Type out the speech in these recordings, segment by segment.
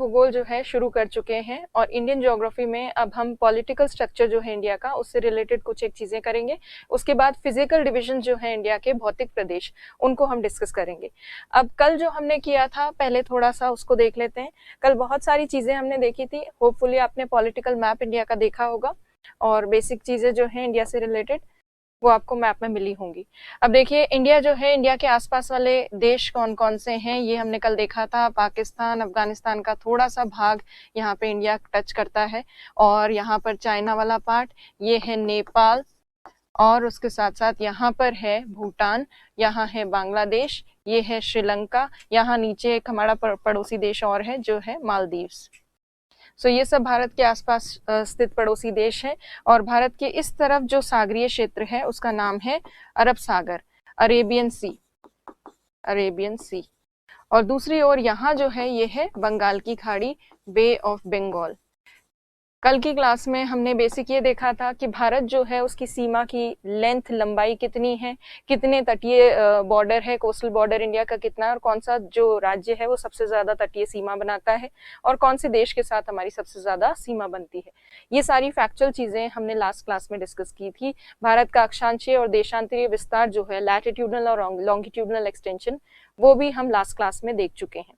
भूगोल जो है शुरू कर चुके हैं और इंडियन ज्योग्राफी में अब हम पॉलिटिकल स्ट्रक्चर जो है इंडिया का उससे रिलेटेड कुछ एक चीजें करेंगे। उसके बाद फिजिकल डिवीजन जो है इंडिया के भौतिक प्रदेश उनको हम डिस्कस करेंगे। अब कल जो हमने किया था पहले थोड़ा सा उसको देख लेते हैं। कल बहुत सारी चीजें हमने देखी थी, होपफुली आपने पॉलिटिकल मैप इंडिया का देखा होगा और बेसिक चीजें जो है इंडिया से रिलेटेड वो आपको मैप में मिली होंगी। अब देखिए इंडिया जो है, इंडिया के आसपास वाले देश कौन कौन से हैं ये हमने कल देखा था। पाकिस्तान, अफगानिस्तान का थोड़ा सा भाग यहाँ पे इंडिया टच करता है और यहाँ पर चाइना वाला पार्ट ये है नेपाल और उसके साथ साथ यहाँ पर है भूटान, यहाँ है बांग्लादेश, ये है श्रीलंका, यहाँ नीचे एक हमारा पड़ोसी देश और है जो है मालदीव्स। ये सब भारत के आसपास स्थित पड़ोसी देश हैं और भारत के इस तरफ जो सागरीय क्षेत्र है उसका नाम है अरब सागर, अरेबियन सी, अरेबियन सी। और दूसरी ओर यहाँ जो है ये है बंगाल की खाड़ी, बे ऑफ बंगाल। कल की क्लास में हमने बेसिक ये देखा था कि भारत जो है उसकी सीमा की लेंथ, लंबाई कितनी है, कितने तटीय बॉर्डर है, कोस्टल बॉर्डर इंडिया का कितना है और कौन सा जो राज्य है वो सबसे ज्यादा तटीय सीमा बनाता है और कौन से देश के साथ हमारी सबसे ज्यादा सीमा बनती है। ये सारी फैक्चुअल चीजें हमने लास्ट क्लास में डिस्कस की थी। भारत का अक्षांशीय और देशांतरीय विस्तार जो है, लैटिट्यूडनल और लॉन्गिट्यूडनल एक्सटेंशन, वो भी हम लास्ट क्लास में देख चुके हैं।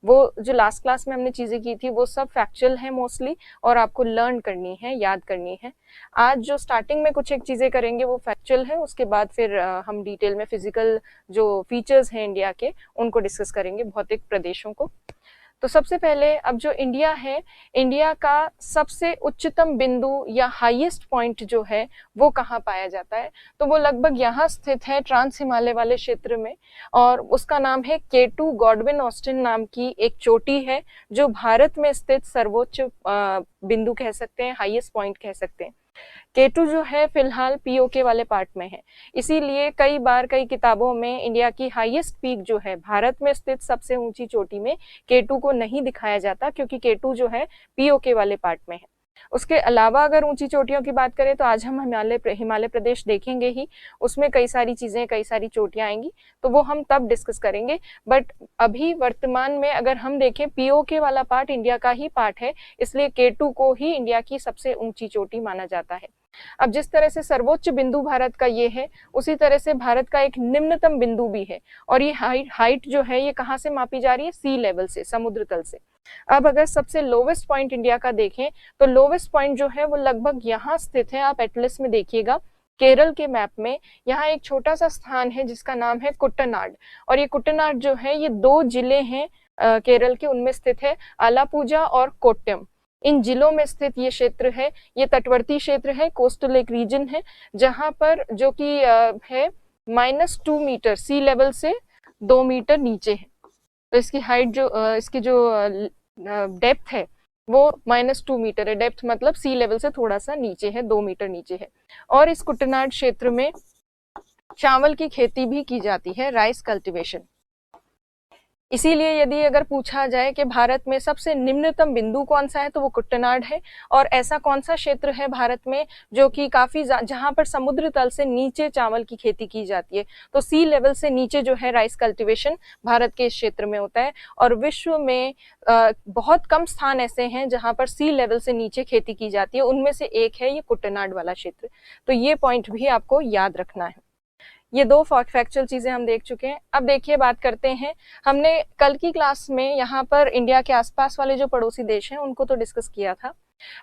वो जो लास्ट क्लास में हमने चीजें की थी वो सब फैक्चुअल है मोस्टली और आपको लर्न करनी है, याद करनी है। आज जो स्टार्टिंग में कुछ एक चीजें करेंगे वो फैक्चुअल है, उसके बाद फिर हम डिटेल में फिजिकल जो फीचर्स हैं इंडिया के उनको डिस्कस करेंगे, भौतिक प्रदेशों को। तो सबसे पहले अब जो इंडिया है, इंडिया का सबसे उच्चतम बिंदु या हाईएस्ट पॉइंट जो है वो कहाँ पाया जाता है, तो वो लगभग यहाँ स्थित है ट्रांस हिमालय वाले क्षेत्र में और उसका नाम है K2 गॉडविन ऑस्टिन नाम की एक चोटी है जो भारत में स्थित सर्वोच्च बिंदु कह सकते हैं, हाईएस्ट पॉइंट कह सकते हैं। K2 जो है फिलहाल पीओके वाले पार्ट में है, इसीलिए कई बार कई किताबों में इंडिया की हाईएस्ट पीक जो है भारत में स्थित सबसे ऊंची चोटी में K2 को नहीं दिखाया जाता क्योंकि K2 जो है पीओके वाले पार्ट में है। उसके अलावा अगर ऊंची चोटियों की बात करें तो आज हम हिमालय प्रदेश देखेंगे ही, उसमें कई सारी चीजें, कई सारी चोटियां आएंगी तो वो हम तब डिस्कस करेंगे। बट अभी वर्तमान में अगर हम देखें पीओके वाला पार्ट इंडिया का ही पार्ट है, इसलिए K2 को ही इंडिया की सबसे ऊंची चोटी माना जाता है। अब जिस तरह से सर्वोच्च बिंदु भारत का ये है, उसी तरह से भारत का एक निम्नतम बिंदु भी है और ये हाइट जो है ये कहाँ से मापी जा रही है, सी लेवल से, समुद्र तल से। अब अगर सबसे लोवेस्ट पॉइंट इंडिया का देखें तो लोवेस्ट पॉइंट जो है वो लगभग यहाँ स्थित है। आप एटलस में देखिएगा, केरल के मैप में यहाँ एक छोटा सा स्थान है जिसका नाम है कुट्टनाड और ये कुट्टनाड जो है ये 2 जिले हैं केरल के, उनमें स्थित है, आलापुजा और कोट्टयम। इन जिलों में स्थित ये क्षेत्र है, ये तटवर्ती क्षेत्र है, कोस्टल एक रीजन है जहां पर जो कि है -2 मीटर सी लेवल से 2 मीटर नीचे है। तो इसकी हाइट जो इसकी जो डेप्थ है वो -2 मीटर है। डेप्थ मतलब सी लेवल से थोड़ा सा नीचे है, 2 मीटर नीचे है। और इस कुट्टनाड क्षेत्र में चावल की खेती भी की जाती है, राइस कल्टीवेशन। इसीलिए यदि अगर पूछा जाए कि भारत में सबसे निम्नतम बिंदु कौन सा है तो वो कुट्टनाड है। और ऐसा कौन सा क्षेत्र है भारत में जो कि काफी जहां पर समुद्र तल से नीचे चावल की खेती की जाती है, तो सी लेवल से नीचे जो है राइस कल्टीवेशन भारत के इस क्षेत्र में होता है। और विश्व में बहुत कम स्थान ऐसे हैं जहां पर सी लेवल से नीचे खेती की जाती है, उनमें से एक है ये कुट्टनाड वाला क्षेत्र। तो ये पॉइंट भी आपको याद रखना है। ये 2 फैक्चुअल चीजें हम देख चुके हैं। अब देखिए बात करते हैं, हमने कल की क्लास में यहाँ पर इंडिया के आसपास वाले जो पड़ोसी देश हैं उनको तो डिस्कस किया था,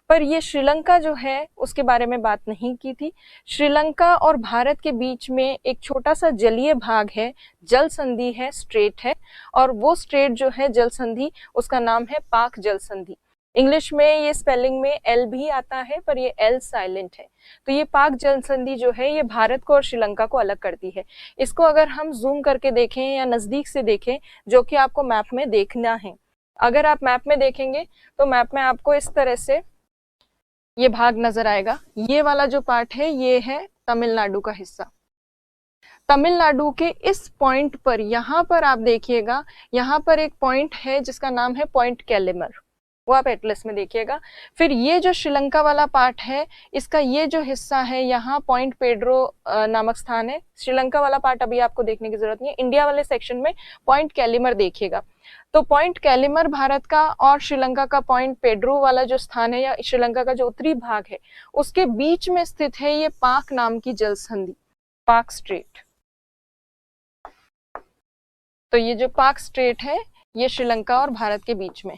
पर ये श्रीलंका जो है उसके बारे में बात नहीं की थी। श्रीलंका और भारत के बीच में एक छोटा सा जलीय भाग है, जल संधि है, स्ट्रेट है, और वो स्ट्रेट जो है जल संधि उसका नाम है पाक जल संधि। इंग्लिश में ये स्पेलिंग में एल भी आता है पर ये एल साइलेंट है। तो ये पाक जल संधि जो है ये भारत को और श्रीलंका को अलग करती है। इसको अगर हम जूम करके देखें या नजदीक से देखें, जो कि आपको मैप में देखना है, अगर आप मैप में देखेंगे तो मैप में आपको इस तरह से ये भाग नजर आएगा। ये वाला जो पार्ट है ये है तमिलनाडु का हिस्सा। तमिलनाडु के इस पॉइंट पर, यहाँ पर आप देखिएगा, यहाँ पर एक पॉइंट है जिसका नाम है पॉइंट कैलेमर। वो आप एटलस में देखिएगा। फिर ये जो श्रीलंका वाला पार्ट है, इसका ये जो हिस्सा है, यहाँ पॉइंट पेड्रो नामक स्थान है। श्रीलंका वाला पार्ट अभी आपको देखने की जरूरत नहीं है। इंडिया वाले सेक्शन में पॉइंट कैलिमर देखिएगा। तो पॉइंट कैलिमर भारत का और श्रीलंका का पॉइंट पेड्रो वाला जो स्थान है, या श्रीलंका का जो उत्तरी भाग है, उसके बीच में स्थित है ये पाक नाम की जल संधि, पाक स्ट्रेट। तो ये जो पाक स्ट्रेट है, ये श्रीलंका और भारत के बीच में।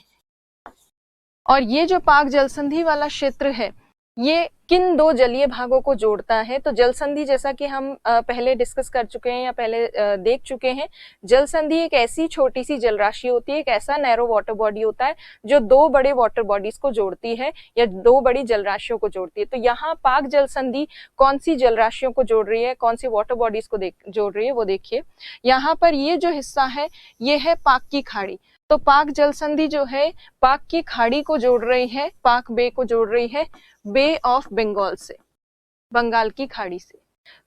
और ये जो पाक जलसंधि वाला क्षेत्र है, ये किन दो जलीय भागों को जोड़ता है? तो जलसंधि, जैसा कि हम पहले डिस्कस कर चुके हैं या पहले देख चुके हैं, जलसंधि एक ऐसी छोटी सी जलराशि होती है, एक ऐसा नैरो वाटर बॉडी होता है जो दो बड़े वाटर बॉडीज को जोड़ती है या दो बड़ी जलराशियों को जोड़ती है। तो यहाँ पाक जलसंधि कौन सी जलराशियों को जोड़ रही है, कौन सी वाटर बॉडीज को जोड़ रही है, वो देखिए। यहाँ पर ये जो हिस्सा है, ये है पाक की खाड़ी। तो पाक जलसंधि जो है, पाक की खाड़ी को जोड़ रही है, पाक बे को जोड़ रही है बे ऑफ बंगाल से, बंगाल की खाड़ी से।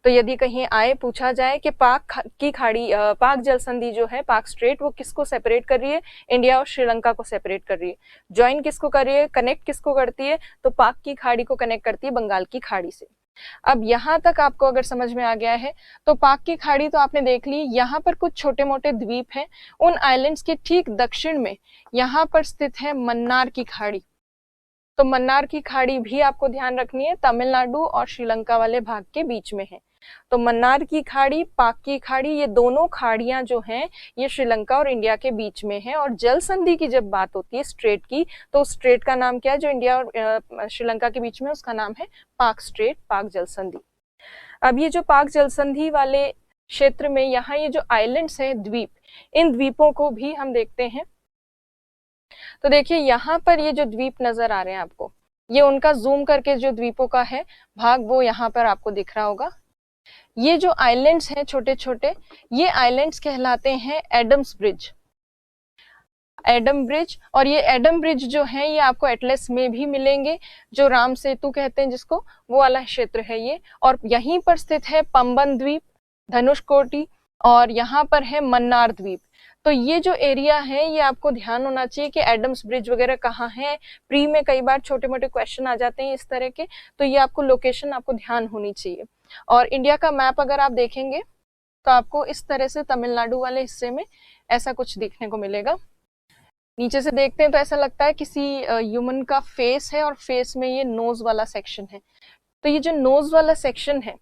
तो यदि कहीं आए पूछा जाए कि पाक की खाड़ी, पाक जलसंधि जो है, पाक स्ट्रेट, वो किसको सेपरेट कर रही है? इंडिया और श्रीलंका को सेपरेट कर रही है। ज्वाइन किसको कर रही है, कनेक्ट किसको करती है? तो पाक की खाड़ी को कनेक्ट करती है बंगाल की खाड़ी से। अब यहां तक आपको अगर समझ में आ गया है, तो पाक की खाड़ी तो आपने देख ली। यहाँ पर कुछ छोटे मोटे द्वीप हैं, उन आइलैंड्स के ठीक दक्षिण में यहाँ पर स्थित है मन्नार की खाड़ी। तो मन्नार की खाड़ी भी आपको ध्यान रखनी है, तमिलनाडु और श्रीलंका वाले भाग के बीच में है। तो मन्नार की खाड़ी, पाक की खाड़ी, ये दोनों खाड़ियां जो हैं, ये श्रीलंका और इंडिया के बीच में है। और जल संधि की जब बात होती है स्ट्रेट की, तो स्ट्रेट का नाम क्या है जो इंडिया और श्रीलंका के बीच में, उसका नाम है पाक स्ट्रेट, पाक जल संधि। अब ये जो पाक जल संधि वाले क्षेत्र में यहाँ ये जो आइलैंड्स है, द्वीप, इन द्वीपों को भी हम देखते हैं। तो देखिए यहाँ पर ये जो द्वीप नजर आ रहे हैं आपको, ये उनका जूम करके जो द्वीपों का है भाग, वो यहाँ पर आपको दिख रहा होगा। ये जो आइलैंड्स हैं छोटे छोटे, ये आइलैंड्स कहलाते हैं एडम्स ब्रिज, एडम ब्रिज। और ये एडम ब्रिज जो है, ये आपको एटलस में भी मिलेंगे, जो राम सेतु कहते हैं जिसको, वो वाला क्षेत्र है ये। और यहीं पर स्थित है पंबन द्वीप, धनुषकोटी, और यहाँ पर है मन्नार द्वीप। तो ये जो एरिया है, ये आपको ध्यान होना चाहिए कि एडम्स ब्रिज वगैरह कहाँ है। प्री में कई बार छोटे मोटे क्वेश्चन आ जाते हैं इस तरह के, तो ये आपको लोकेशन आपको ध्यान होनी चाहिए। और इंडिया का मैप अगर आप देखेंगे तो आपको इस तरह से तमिलनाडु वाले हिस्से में ऐसा कुछ देखने को मिलेगा। नीचे से देखते हैं तो ऐसा लगता है किसी ह्यूमन का फेस है, और फेस में ये नोज वाला सेक्शन है। तो ये जो नोज वाला सेक्शन है,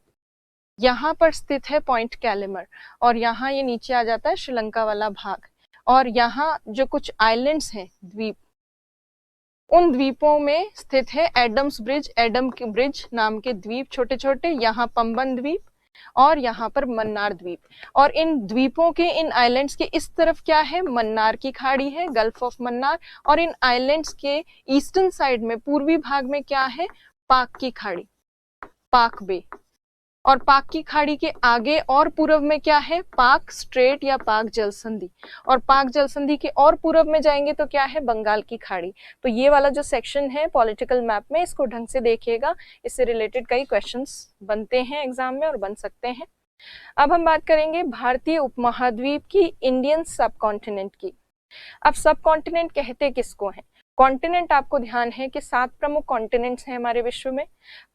यहाँ पर स्थित है पॉइंट कैलिमर, और यहाँ ये नीचे आ जाता है श्रीलंका वाला भाग। और यहाँ जो कुछ आइलैंड्स हैं, द्वीप, उन द्वीपों में स्थित है एडम्स ब्रिज, एडम ब्रिज नाम के द्वीप छोटे छोटे, यहाँ पंबन द्वीप और यहाँ पर मन्नार द्वीप। और इन द्वीपों के, इन आइलैंड्स के इस तरफ क्या है, मन्नार की खाड़ी है, गल्फ ऑफ मन्नार। और इन आइलैंड्स के ईस्टर्न साइड में, पूर्वी भाग में क्या है, पाक की खाड़ी, पाक बे। और पाक की खाड़ी के आगे और पूर्व में क्या है, पाक स्ट्रेट या पाक जल संधि। और पाक जल संधि के और पूर्व में जाएंगे तो क्या है, बंगाल की खाड़ी। तो ये वाला जो सेक्शन है पॉलिटिकल मैप में, इसको ढंग से देखिएगा, इससे रिलेटेड कई क्वेश्चंस बनते हैं एग्जाम में और बन सकते हैं। अब हम बात करेंगे भारतीय उपमहाद्वीप की, इंडियन सब कॉन्टिनेंट की। अब सब कॉन्टिनेंट कहते किसको हैं? कॉन्टिनेंट आपको ध्यान है कि 7 प्रमुख कॉन्टिनेंट्स हैं हमारे विश्व में,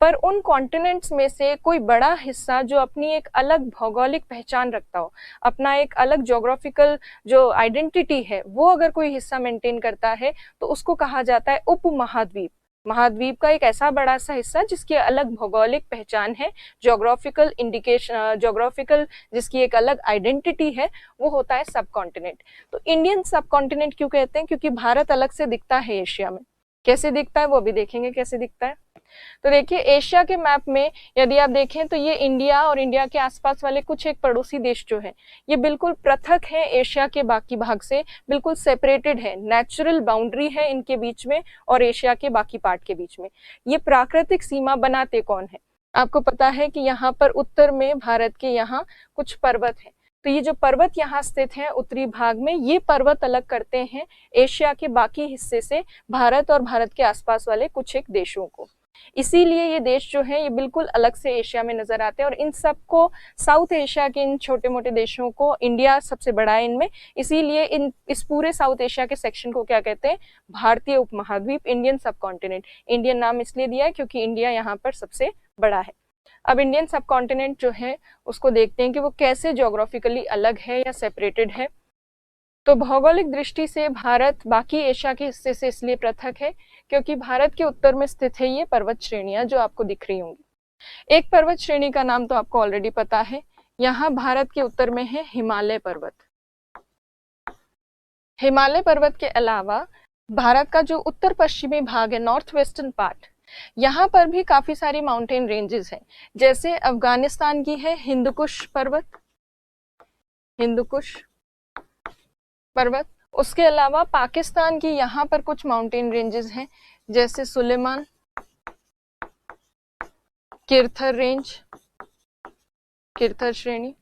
पर उन कॉन्टिनेंट्स में से कोई बड़ा हिस्सा जो अपनी एक अलग भौगोलिक पहचान रखता हो, अपना एक अलग ज्योग्राफिकल जो आइडेंटिटी है, वो अगर कोई हिस्सा मेंटेन करता है, तो उसको कहा जाता है उपमहाद्वीप। महाद्वीप का एक ऐसा बड़ा सा हिस्सा जिसकी अलग भौगोलिक पहचान है, ज्योग्राफिकल इंडिकेशन, ज्योग्राफिकल जिसकी एक अलग आइडेंटिटी है, वो होता है सब कॉन्टिनेंट। तो इंडियन सब कॉन्टिनेंट क्यों कहते हैं? क्योंकि भारत अलग से दिखता है एशिया में। कैसे दिखता है वो भी देखेंगे कैसे दिखता है। तो देखिए एशिया के मैप में यदि आप देखें तो ये इंडिया और इंडिया के आसपास वाले कुछ एक पड़ोसी देश जो है, ये बिल्कुल पृथक है एशिया के बाकी भाग से, बिल्कुल सेपरेटेड है, नेचुरल बाउंड्री है इनके बीच में और एशिया के बाकी पार्ट के बीच में। ये प्राकृतिक सीमा बनाते कौन है? आपको पता है कि यहाँ पर उत्तर में भारत के यहाँ कुछ पर्वत है, तो ये जो पर्वत यहाँ स्थित है उत्तरी भाग में, ये पर्वत अलग करते हैं एशिया के बाकी हिस्से से भारत और भारत के आसपास वाले कुछ एक देशों को। इसीलिए ये देश जो है ये बिल्कुल अलग से एशिया में नजर आते हैं, और इन सबको, साउथ एशिया के इन छोटे मोटे देशों को, इंडिया सबसे बड़ा है इनमें, इसीलिए इस पूरे साउथ एशिया के सेक्शन को क्या कहते हैं, भारतीय उपमहाद्वीप, इंडियन सब कॉन्टिनेंट। इंडियन नाम इसलिए दिया है क्योंकि इंडिया यहाँ पर सबसे बड़ा है। अब इंडियन सब कॉन्टिनेंट जो है उसको देखते हैं कि वो कैसे ज्योग्राफिकली अलग है या सेपरेटेड है। तो भौगोलिक दृष्टि से भारत बाकी एशिया के हिस्से से इसलिए पृथक है क्योंकि भारत के उत्तर में स्थित है ये पर्वत श्रेणियां जो आपको दिख रही होंगी। एक पर्वत श्रेणी का नाम तो आपको ऑलरेडी पता है, यहाँ भारत के उत्तर में है हिमालय पर्वत। हिमालय पर्वत के अलावा भारत का जो उत्तर पश्चिमी भाग है, नॉर्थ वेस्टर्न पार्ट, यहाँ पर भी काफी सारी माउंटेन रेंजेस हैं। जैसे अफगानिस्तान की है हिंदुकुश पर्वत, हिंदुकुश पर्वत। उसके अलावा पाकिस्तान की यहाँ पर कुछ माउंटेन रेंजेस हैं, जैसे सुलेमान, किरथर रेंज, किरथर श्रेणी।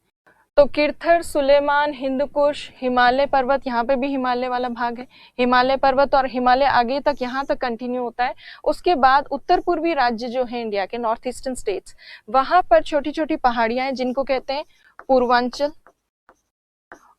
तो किरथर, सुलेमान, हिंदुकुश, हिमालय पर्वत, यहाँ पे भी हिमालय वाला भाग है, हिमालय पर्वत, और हिमालय आगे तक यहाँ तक कंटिन्यू होता है। उसके बाद उत्तर पूर्वी राज्य जो है इंडिया के, नॉर्थ ईस्टर्न स्टेट्स, वहां पर छोटी छोटी पहाड़ियां हैं जिनको कहते हैं पूर्वांचल।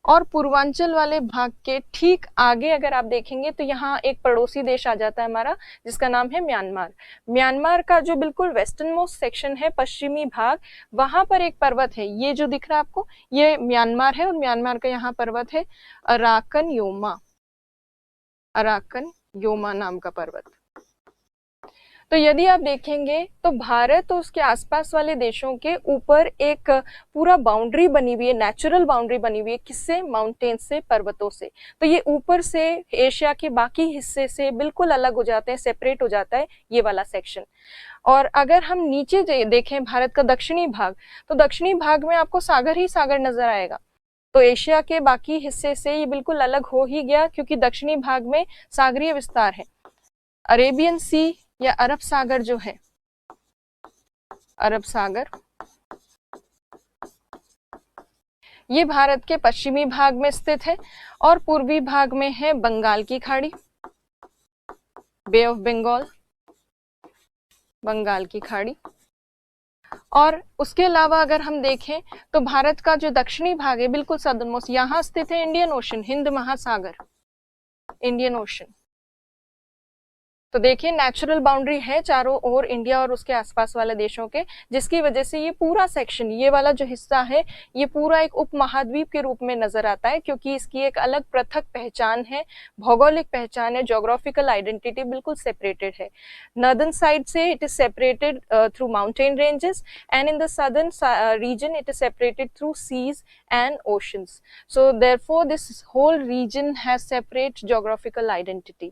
और पूर्वांचल वाले भाग के ठीक आगे अगर आप देखेंगे तो यहाँ एक पड़ोसी देश आ जाता है हमारा, जिसका नाम है म्यांमार। म्यांमार का जो बिल्कुल वेस्टर्न मोस्ट सेक्शन है, पश्चिमी भाग, वहां पर एक पर्वत है, ये जो दिख रहा है आपको, ये म्यांमार है, और म्यांमार का यहाँ पर्वत है अराकन योमा, अराकन योमा नाम का पर्वत। तो यदि आप देखेंगे तो भारत और उसके आसपास वाले देशों के ऊपर एक पूरा बाउंड्री बनी हुई है, नेचुरल बाउंड्री बनी हुई है, किससे, माउंटेन से, पर्वतों से। तो ये ऊपर से एशिया के बाकी हिस्से से बिल्कुल अलग हो जाते हैं, सेपरेट हो जाता है ये वाला सेक्शन। और अगर हम नीचे देखें भारत का दक्षिणी भाग, तो दक्षिणी भाग में आपको सागर ही सागर नजर आएगा। तो एशिया के बाकी हिस्से से ये बिल्कुल अलग हो ही गया क्योंकि दक्षिणी भाग में सागरीय विस्तार है। अरेबियन सी या अरब सागर जो है, अरब सागर, ये भारत के पश्चिमी भाग में स्थित है, और पूर्वी भाग में है बंगाल की खाड़ी, बे ऑफ बंगाल, बंगाल की खाड़ी। और उसके अलावा अगर हम देखें तो भारत का जो दक्षिणी भाग है, बिल्कुल सदर्न मोस्ट, यहां स्थित है इंडियन ओशन, हिंद महासागर, इंडियन ओशन। तो देखिए नेचुरल बाउंड्री है चारों ओर इंडिया और उसके आसपास वाले देशों के, जिसकी वजह से ये पूरा सेक्शन, ये वाला जो हिस्सा है, ये पूरा एक उपमहाद्वीप के रूप में नजर आता है क्योंकि इसकी एक अलग पृथक पहचान है, भौगोलिक पहचान है, ज्योग्राफिकल आइडेंटिटी बिल्कुल सेपरेटेड है। नॉर्दर्न साइड से it is separated through mountain ranges, and in the southern region it is separated through seas and oceans. So therefore this whole region has separate geographical identity.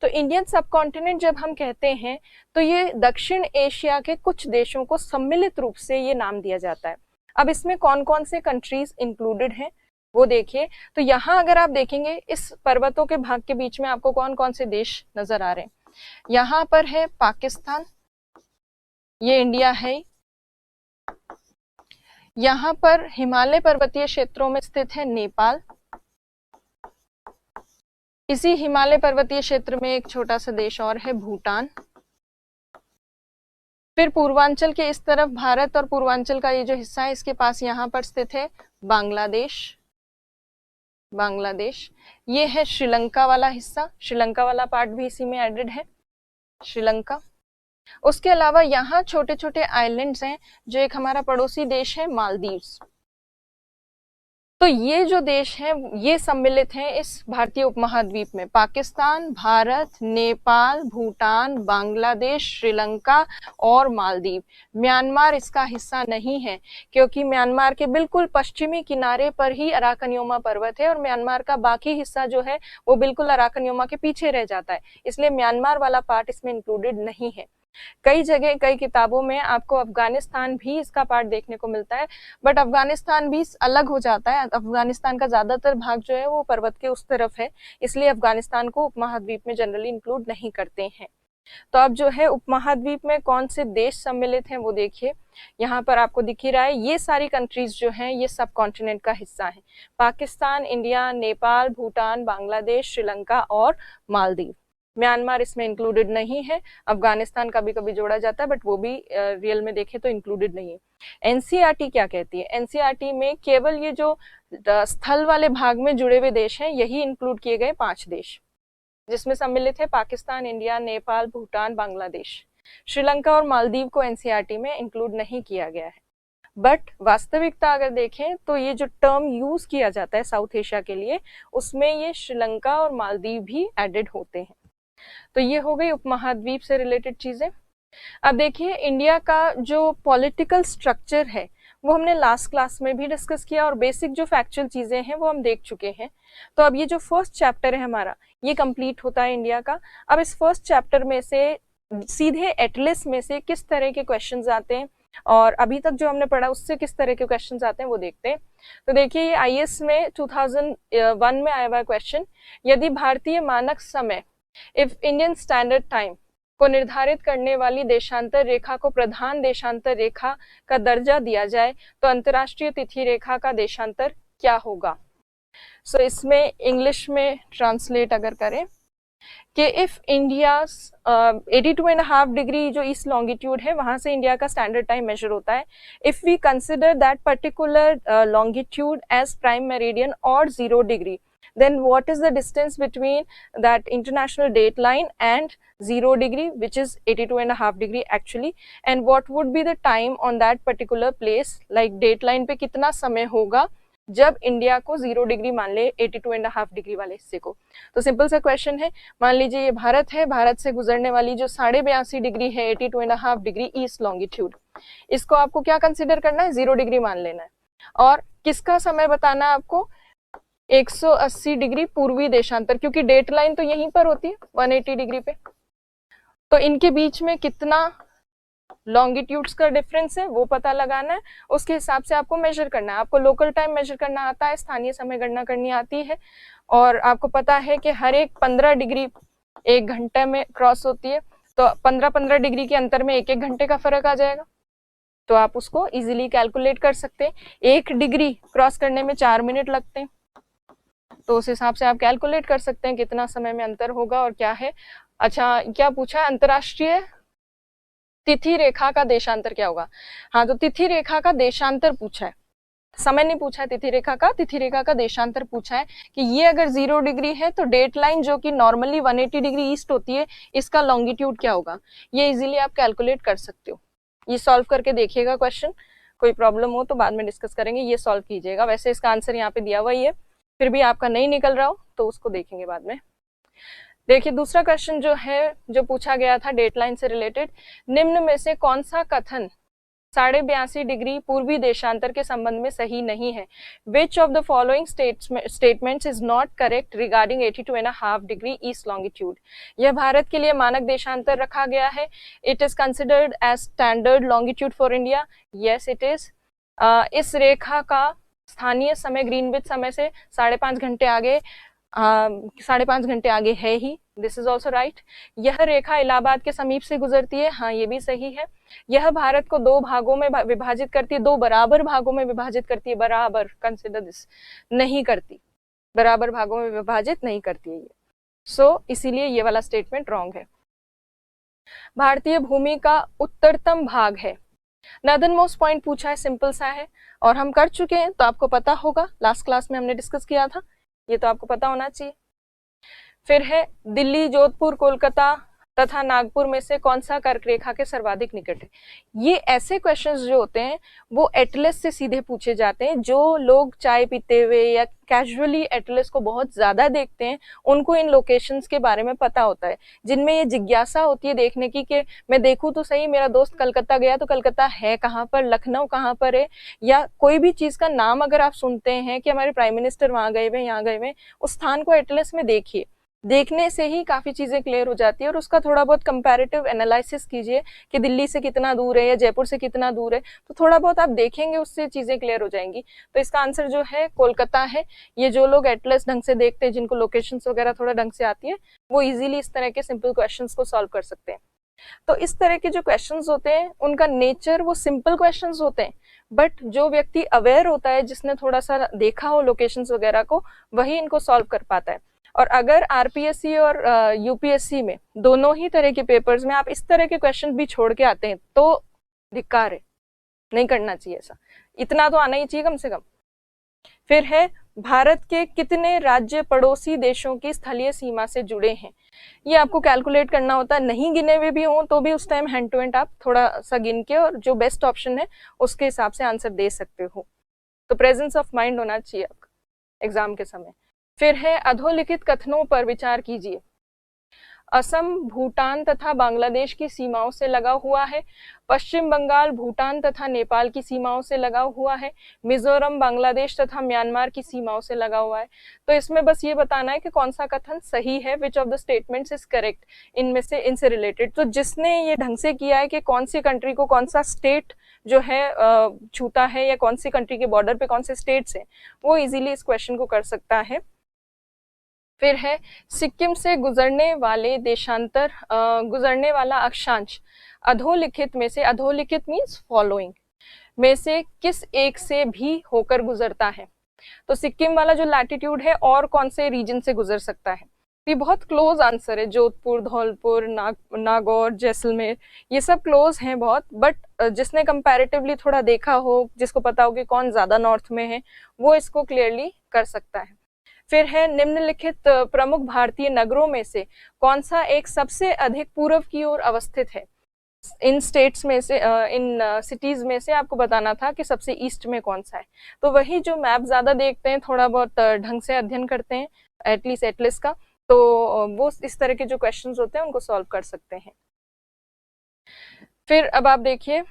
तो Indian सब continent जब हम कहते हैं तो ये दक्षिण एशिया के कुछ देशों को सम्मिलित रूप से ये नाम दिया जाता है। अब इसमें कौन कौन से कंट्रीज इंक्लूडेड हैं वो देखिए। तो यहाँ अगर आप देखेंगे इस पर्वतों के भाग के बीच में आपको कौन कौन से देश नजर आ रहे हैं। यहाँ पर है पाकिस्तान, ये इंडिया है। यहाँ पर हिमालय पर्वतीय क्षेत्रों में स्थित है नेपाल। इसी हिमालय पर्वतीय क्षेत्र में एक छोटा सा देश और है, भूटान। फिर पूर्वांचल के इस तरफ भारत और पूर्वांचल का ये जो हिस्सा है इसके पास यहाँ पर स्थित है बांग्लादेश, बांग्लादेश। ये है श्रीलंका वाला हिस्सा, श्रीलंका वाला पार्ट भी इसी में एडेड है, श्रीलंका। उसके अलावा यहाँ छोटे छोटे आइलैंड्स हैं, जो एक हमारा पड़ोसी देश है मालदीव्स। तो ये जो देश हैं ये सम्मिलित हैं इस भारतीय उपमहाद्वीप में, पाकिस्तान, भारत, नेपाल, भूटान, बांग्लादेश, श्रीलंका और मालदीव। म्यांमार इसका हिस्सा नहीं है क्योंकि म्यांमार के बिल्कुल पश्चिमी किनारे पर ही अराकन योमा पर्वत है और म्यांमार का बाकी हिस्सा जो है वो बिल्कुल अराकन योमा के पीछे रह जाता है, इसलिए म्यांमार वाला पार्ट इसमें इंक्लूडेड नहीं है। कई जगह कई किताबों में आपको अफगानिस्तान भी इसका पार्ट देखने को मिलता है, बट अफगानिस्तान भी अलग हो जाता है। अफगानिस्तान का ज्यादातर भाग जो है वो पर्वत के उस तरफ है, इसलिए अफगानिस्तान को उपमहाद्वीप में जनरली इंक्लूड नहीं करते हैं। तो अब जो है उपमहाद्वीप में कौन से देश सम्मिलित हैं वो देखिए, यहाँ पर आपको दिख ही रहा है। ये सारी कंट्रीज जो हैं ये सब कॉन्टिनेंट का हिस्सा है, पाकिस्तान, इंडिया, नेपाल, भूटान, बांग्लादेश, श्रीलंका और मालदीव। म्यांमार इसमें इंक्लूडेड नहीं है। अफगानिस्तान कभी कभी जोड़ा जाता है बट वो भी रियल में देखें तो इंक्लूडेड नहीं है। एनसीईआरटी क्या कहती है? एनसीईआरटी में केवल ये जो स्थल वाले भाग में जुड़े हुए देश हैं यही इंक्लूड किए गए 5 देश, जिसमें सम्मिलित है पाकिस्तान, इंडिया, नेपाल, भूटान, बांग्लादेश। श्रीलंका और मालदीव को एनसीईआरटी में इंक्लूड नहीं किया गया है। बट वास्तविकता अगर देखें तो ये जो टर्म यूज किया जाता है साउथ एशिया के लिए, उसमें ये श्रीलंका और मालदीव भी एडेड होते हैं। तो ये हो गई उपमहाद्वीप से रिलेटेड चीजें। अब देखिए इंडिया का जो पॉलिटिकल स्ट्रक्चर है वो हमने लास्ट क्लास में भी डिस्कस किया और बेसिक जो फैक्चुअल चीजें हैं वो हम देख चुके हैं। तो अब ये जो फर्स्ट चैप्टर है हमारा ये कंप्लीट होता है इंडिया का। अब इस फर्स्ट चैप्टर में से सीधे एटलस में से किस तरह के क्वेश्चंस आते हैं और अभी तक जो हमने पढ़ा उससे किस तरह के क्वेश्चंस आते हैं वो देखते हैं। तो देखिए ये आईएएस में 2001 में आया हुआ क्वेश्चन, यदि भारतीय मानक समय इफ इंडियन स्टैंडर्ड टाइम को निर्धारित करने वाली देशांतर रेखा को प्रधान देशांतर रेखा का दर्जा दिया जाए तो अंतरराष्ट्रीय तिथि रेखा का देशांतर क्या होगा? सो इसमें इंग्लिश में ट्रांसलेट अगर करें कि इफ इंडिया 82.5 डिग्री जो ईस्ट लॉन्गिट्यूड है वहां से इंडिया का स्टैंडर्ड टाइम मेजर होता है, if we consider that particular longitude as prime meridian और 0 degree, then what is the distance between that international date line and 0 degree, which is 82.5 degree actually, and what would be the time on that particular place, like date line पे कितना समय होगा जब India को 0 degree मान ले 82.5 degree वाले हिस्से को। तो सिंपल सा क्वेश्चन है, मान लीजिए ये भारत है, भारत से गुजरने वाली जो 82.5 डिग्री है 82.5 डिग्री ईस्ट लॉन्गिट्यूड, इसको आपको क्या कंसिडर करना है? 0 डिग्री मान लेना है। और किसका समय बताना है आपको? 180 डिग्री पूर्वी देशांतर, क्योंकि डेट लाइन तो यहीं पर होती है 180 डिग्री पे। तो इनके बीच में कितना लॉन्गिट्यूड्स का डिफरेंस है वो पता लगाना है, उसके हिसाब से आपको मेजर करना है। आपको लोकल टाइम मेजर करना आता है, स्थानीय समय गणना करनी आती है, और आपको पता है कि हर एक 15 डिग्री 1 घंटे में क्रॉस होती है, तो 15-15 डिग्री के अंतर में 1-1 घंटे का फर्क आ जाएगा। तो आप उसको इजीली कैलकुलेट कर सकते हैं। 1 डिग्री क्रॉस करने में 4 मिनट लगते हैं, तो उस हिसाब से आप कैलकुलेट कर सकते हैं कितना समय में अंतर होगा और क्या है। अच्छा, क्या पूछा है? अंतरराष्ट्रीय तिथि रेखा का देशांतर क्या होगा? हाँ, तो तिथि रेखा का देशांतर पूछा है, समय नहीं पूछा है तिथि रेखा का देशांतर पूछा है कि ये अगर 0 डिग्री है तो डेट लाइन जो कि नॉर्मली 180 डिग्री ईस्ट होती है, इसका लॉन्गिट्यूड क्या होगा। ये इजीली आप कैलकुलेट कर सकते हो। ये सॉल्व करके देखिएगा क्वेश्चन, कोई प्रॉब्लम हो तो बाद में डिस्कस करेंगे, ये सॉल्व कीजिएगा। वैसे इसका आंसर यहाँ पे दिया हुआ ही है, फिर भी आपका नहीं निकल रहा हो तो उसको देखेंगे बाद में। देखिए दूसरा क्वेश्चन जो है, जो पूछा गया था डेटलाइन से रिलेटेड, निम्न में से कौन सा कथन 82.5 डिग्री पूर्वी देशांतर के संबंध में सही नहीं है? Which of the following statements is not correct regarding 82.5 degree east longitude. यह भारत के लिए मानक देशांतर रखा गया है। It is considered as standard longitude for India. Yes it is. इस रेखा का स्थानीय समय ग्रीनविच समय से 5.5 घंटे आगे 5.5 घंटे आगे है ही। This is also right. यह रेखा इलाहाबाद के समीप से गुजरती है। हाँ, ये भी सही है। यह भारत को 2 भागों में विभाजित करती है, 2 बराबर भागों में विभाजित करती है। बराबर, कंसिडर दिस, नहीं करती, बराबर भागों में विभाजित नहीं करती है ये। सो इसीलिए ये वाला स्टेटमेंट रॉन्ग है। भारतीय भूमि का उत्तरतम भाग है। नॉर्दर्न मोस्ट पॉइंट पूछा है, सिंपल सा है और हम कर चुके हैं तो आपको पता होगा, लास्ट क्लास में हमने डिस्कस किया था, ये तो आपको पता होना चाहिए। फिर है दिल्ली, जोधपुर, कोलकाता तथा नागपुर में से कौन सा कर्क रेखा के सर्वाधिक निकट है। ये ऐसे क्वेश्चंस जो होते हैं वो एटलस से सीधे पूछे जाते हैं। जो लोग चाय पीते हुए या कैजुअली एटलस को बहुत ज्यादा देखते हैं उनको इन लोकेशंस के बारे में पता होता है, जिनमें ये जिज्ञासा होती है देखने की कि मैं देखूं तो सही, मेरा दोस्त कलकत्ता गया तो कलकत्ता है कहाँ पर, लखनऊ कहाँ पर है, या कोई भी चीज का नाम अगर आप सुनते हैं कि हमारे प्राइम मिनिस्टर वहां गए हुए, यहाँ गए हुए, उस स्थान को एटलस में देखिए। देखने से ही काफी चीजें क्लियर हो जाती है और उसका थोड़ा बहुत कंपैरेटिव एनालिसिस कीजिए कि दिल्ली से कितना दूर है या जयपुर से कितना दूर है, तो थोड़ा बहुत आप देखेंगे, उससे चीजें क्लियर हो जाएंगी। तो इसका आंसर जो है कोलकाता है। ये जो लोग एटलस ढंग से देखते हैं, जिनको लोकेशंस वगैरह थोड़ा ढंग से आती है, वो इजीली इस तरह के सिंपल क्वेश्चंस को सॉल्व कर सकते हैं। तो इस तरह के जो क्वेश्चंस होते हैं उनका नेचर वो सिंपल क्वेश्चंस होते हैं, बट जो व्यक्ति अवेयर होता है, जिसने थोड़ा सा देखा हो लोकेशंस वगैरह को, वही इनको सॉल्व कर पाता है। और अगर आरपीएससी और यूपीएससी में दोनों ही तरह के पेपर्स में आप इस तरह के क्वेश्चन भी छोड़ के आते हैं तो धिक्कार है, नहीं करना चाहिए ऐसा, इतना तो आना ही चाहिए कम से कम। फिर है भारत के कितने राज्य पड़ोसी देशों की स्थलीय सीमा से जुड़े हैं, ये आपको कैलकुलेट करना होता है, नहीं गिने हुए भी हों तो भी उस टाइम हैंड टू हैंड आप थोड़ा सा गिन के और जो बेस्ट ऑप्शन है उसके हिसाब से आंसर दे सकते हो। तो प्रेजेंस ऑफ माइंड होना चाहिए आपका एग्जाम के समय। फिर है अधोलिखित कथनों पर विचार कीजिए। असम भूटान तथा बांग्लादेश की सीमाओं से लगा हुआ है, पश्चिम बंगाल भूटान तथा नेपाल की सीमाओं से लगा हुआ है, मिजोरम बांग्लादेश तथा म्यांमार की सीमाओं से लगा हुआ है। तो इसमें बस ये बताना है कि कौन सा कथन सही है, which of the statements is correct इनमें से, इनसे रिलेटेड। तो जिसने ये ढंग से किया है कि कौन सी कंट्री को कौन सा स्टेट जो है छूता है या कौन सी कंट्री के बॉर्डर पे कौन से स्टेट्स हैं, वो इजीली इस क्वेश्चन को कर सकता है। फिर है सिक्किम से गुजरने वाले देशांतर गुजरने वाला अक्षांश अधोलिखित में से, अधोलिखित मीन्स फॉलोइंग में से किस एक से भी होकर गुजरता है। तो सिक्किम वाला जो लैटिट्यूड है और कौन से रीजन से गुजर सकता है। ये बहुत क्लोज आंसर है, जोधपुर, धौलपुर, नागौर, जैसलमेर, ये सब क्लोज हैं बहुत, बट जिसने कंपैरेटिवली थोड़ा देखा हो, जिसको पता हो कि कौन ज्यादा नॉर्थ में है, वो इसको क्लियरली कर सकता है। फिर है निम्नलिखित प्रमुख भारतीय नगरों में से कौन सा एक सबसे अधिक पूर्व की ओर अवस्थित है। इन स्टेट्स में से, इन सिटीज में से आपको बताना था कि सबसे ईस्ट में कौन सा है। तो वही जो मैप ज्यादा देखते हैं, थोड़ा बहुत ढंग से अध्ययन करते हैं एटलीस्ट एटलिस्ट का, तो वो इस तरह के जो क्वेश्चंस होते हैं उनको सॉल्व कर सकते हैं। फिर अब आप देखिए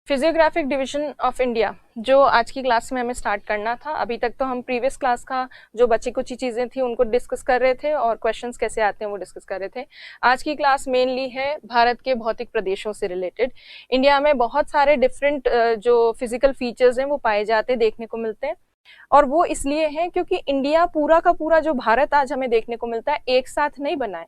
फिजियोग्राफिक डिवीजन ऑफ इंडिया, जो आज की क्लास में हमें स्टार्ट करना था। अभी तक तो हम प्रीवियस क्लास का जो बची कुछ चीजें थी उनको डिस्कस कर रहे थे और क्वेश्चंस कैसे आते हैं वो डिस्कस कर रहे थे। आज की क्लास मेनली है भारत के भौतिक प्रदेशों से रिलेटेड। इंडिया में बहुत सारे डिफरेंट जो फिजिकल फीचर्स हैं वो पाए जाते हैं, देखने को मिलते हैं, और वो इसलिए हैं क्योंकि इंडिया पूरा का पूरा जो भारत आज हमें देखने को मिलता है एक साथ नहीं बना है।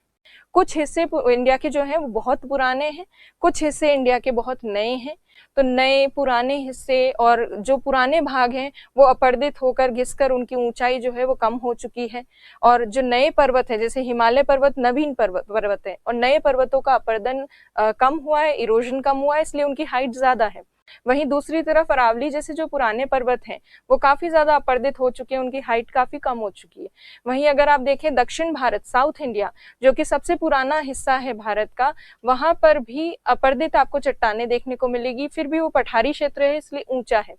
कुछ हिस्से इंडिया के जो हैं वो बहुत पुराने हैं, कुछ हिस्से इंडिया के बहुत नए हैं। तो नए पुराने हिस्से और जो पुराने भाग हैं वो अपरदित होकर घिसकर उनकी ऊंचाई जो है वो कम हो चुकी है, और जो नए पर्वत है जैसे हिमालय पर्वत नवीन पर्वत है और नए पर्वतों का अपरदन कम हुआ है, इरोजन कम हुआ है, इसलिए उनकी हाइट ज्यादा है। वहीं दूसरी तरफ अरावली जैसे जो पुराने पर्वत हैं वो काफी ज्यादा अपरदित हो चुके हैं, उनकी हाइट काफी कम हो चुकी है। वहीं अगर आप देखें दक्षिण भारत, साउथ इंडिया, जो कि सबसे पुराना हिस्सा है भारत का, वहां पर भी अपरदित आपको चट्टानें देखने को मिलेगी, फिर भी वो पठारी क्षेत्र है इसलिए ऊंचा है।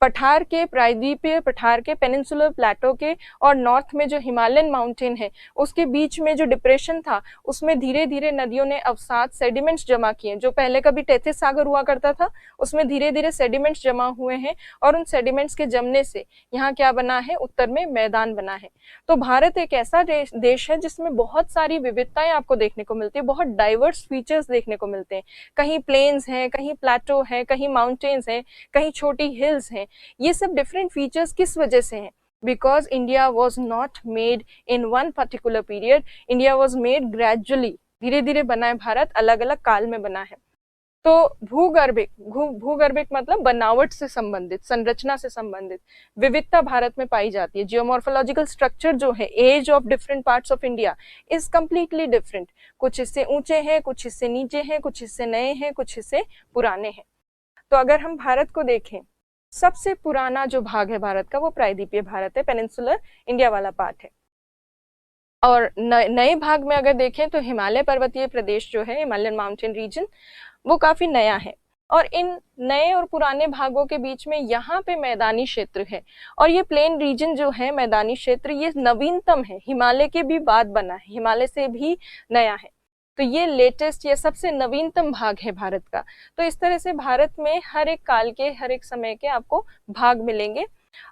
पठार के प्रायद्वीपीय पठार के पेनिनसुलर प्लेटो के और नॉर्थ में जो हिमालयन माउंटेन है उसके बीच में जो डिप्रेशन था उसमें धीरे धीरे नदियों ने अवसाद सेडिमेंट्स जमा किए। जो पहले कभी टेथिस सागर हुआ करता था उसमें धीरे धीरे सेडिमेंट्स जमा हुए हैं, और उन सेडिमेंट्स के जमने से यहाँ क्या बना है, उत्तर में मैदान बना है। तो भारत एक ऐसा देश है जिसमें बहुत सारी विविधताएं आपको देखने को मिलती है, बहुत डाइवर्स फीचर्स देखने को मिलते हैं। कहीं प्लेन्स हैं, कहीं प्लेटो है, कहीं माउंटेन्स हैं, कहीं छोटी हिल्स हैं। ये सब डिफरेंट फीचर्स किस वजह से हैं? Because India was not made in one particular period, India was made gradually, धीरे धीरे बना है भारत, अलग अलग काल में बना है। तो भूगर्भिक मतलब बनावट से संबंधित, संरचना से संबंधित विविधता भारत में पाई जाती है। जियोमॉर्फोलॉजिकल स्ट्रक्चर जो है, as of different parts of India is completely different. कुछ हिस्से ऊंचे हैं, कुछ हिस्से नीचे हैं, कुछ हिस्से नए हैं, कुछ हिस्से पुराने हैं। तो अगर हम भारत को देखें, सबसे पुराना जो भाग है भारत का वो प्रायद्वीपीय भारत है, पेनिनसुलर इंडिया वाला पार्ट है। और नए भाग में अगर देखें तो हिमालय पर्वतीय प्रदेश जो है, हिमालयन माउंटेन रीजन, वो काफी नया है। और इन नए और पुराने भागों के बीच में यहाँ पे मैदानी क्षेत्र है, और ये प्लेन रीजन जो है, मैदानी क्षेत्र, ये नवीनतम है, हिमालय के भी बाद बना है, हिमालय से भी नया है। तो ये लेटेस्ट, ये सबसे नवीनतम भाग है भारत का। तो इस तरह से भारत में हर एक काल के, हर एक समय के आपको भाग मिलेंगे,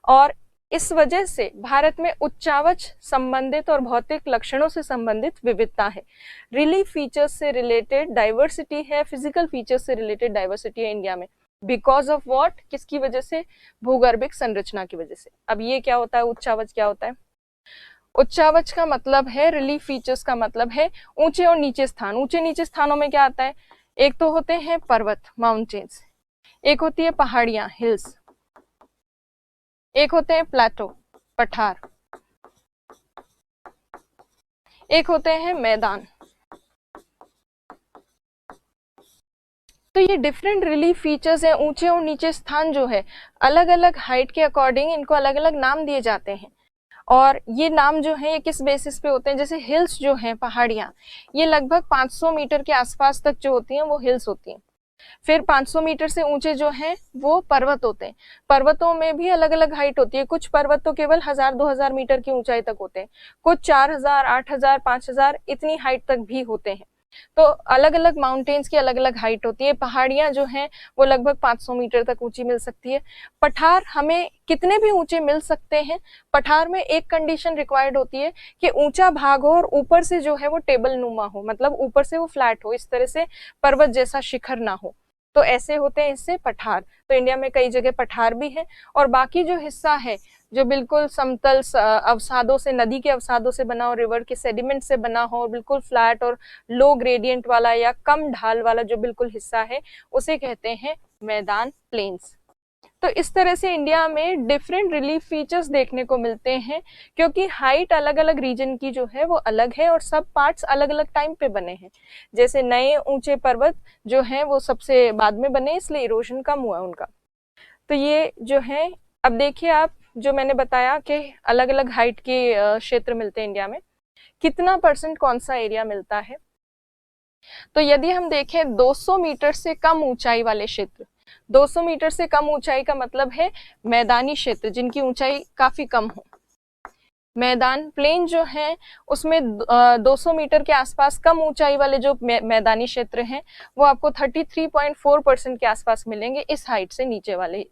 और इस वजह से भारत में उच्चावच संबंधित और भौतिक लक्षणों से संबंधित विविधता है, रिलीफ फीचर्स से रिलेटेड डाइवर्सिटी है, फिजिकल फीचर्स से रिलेटेड डाइवर्सिटी है इंडिया में। बिकॉज ऑफ व्हाट, किसकी वजह से? भूगर्भिक संरचना की वजह से। अब ये क्या होता है, उच्चावच क्या होता है? उच्चावच का मतलब है, रिलीफ फीचर्स का मतलब है ऊंचे और नीचे स्थान। ऊंचे नीचे स्थानों में क्या आता है? एक तो होते हैं पर्वत, माउंटेन्स, एक होती है पहाड़ियां, हिल्स, एक होते हैं प्लेटो, पठार, एक होते हैं मैदान। तो ये डिफरेंट रिलीफ फीचर्स हैं, ऊंचे और नीचे स्थान जो है अलग अलग हाइट के अकॉर्डिंग इनको अलग अलग नाम दिए जाते हैं। और ये नाम जो है ये किस बेसिस पे होते हैं, जैसे हिल्स जो हैं, पहाड़ियां, ये लगभग 500 मीटर के आसपास तक जो होती हैं वो हिल्स होती हैं। फिर 500 मीटर से ऊंचे जो हैं वो पर्वत होते हैं। पर्वतों में भी अलग अलग हाइट होती है, कुछ पर्वत तो केवल 1000-2000 मीटर की ऊंचाई तक होते हैं, कुछ 4000, 8000, 5000 इतनी हाइट तक भी होते हैं। तो अलग अलग माउंटेन्स की अलग अलग हाइट होती है। पहाड़ियां जो हैं वो लगभग 500 मीटर तक ऊंची मिल सकती है। पठार हमें कितने भी ऊंचे मिल सकते हैं। पठार में एक कंडीशन रिक्वायर्ड होती है कि ऊंचा भाग हो और ऊपर से जो है वो टेबल नुमा हो, मतलब ऊपर से वो फ्लैट हो, इस तरह से पर्वत जैसा शिखर ना हो, तो ऐसे होते हैं इससे पठार। तो इंडिया में कई जगह पठार भी है। और बाकी जो हिस्सा है जो बिल्कुल समतल अवसादों से, नदी के अवसादों से बना हो, रिवर के सेडिमेंट से बना हो, बिल्कुल फ्लैट और लो ग्रेडियंट वाला या कम ढाल वाला जो बिल्कुल हिस्सा है उसे कहते हैं मैदान, प्लेन्स। तो इस तरह से इंडिया में डिफरेंट रिलीफ फीचर्स देखने को मिलते हैं, क्योंकि हाइट अलग अलग रीजन की जो है वो अलग है और सब पार्ट्स अलग अलग टाइम पे बने हैं। जैसे नए ऊंचे पर्वत जो हैं वो सबसे बाद में बने, इसलिए इरोजन कम हुआ उनका। तो ये जो है, अब देखिए आप, जो मैंने बताया कि अलग अलग हाइट के क्षेत्र मिलते हैं इंडिया में, कितना % कौन सा एरिया मिलता है। तो यदि हम देखें 200 मीटर से कम ऊंचाई वाले क्षेत्र, 200 मीटर से कम ऊंचाई का मतलब है मैदानी क्षेत्र जिनकी ऊंचाई काफी कम हो। मैदान, प्लेन जो है उसमें 200 मीटर के आसपास कम ऊंचाई वाले जो मैदानी क्षेत्र हैं वो आपको 33.4% के आसपास मिलेंगे इस हाइट से नीचे वाले।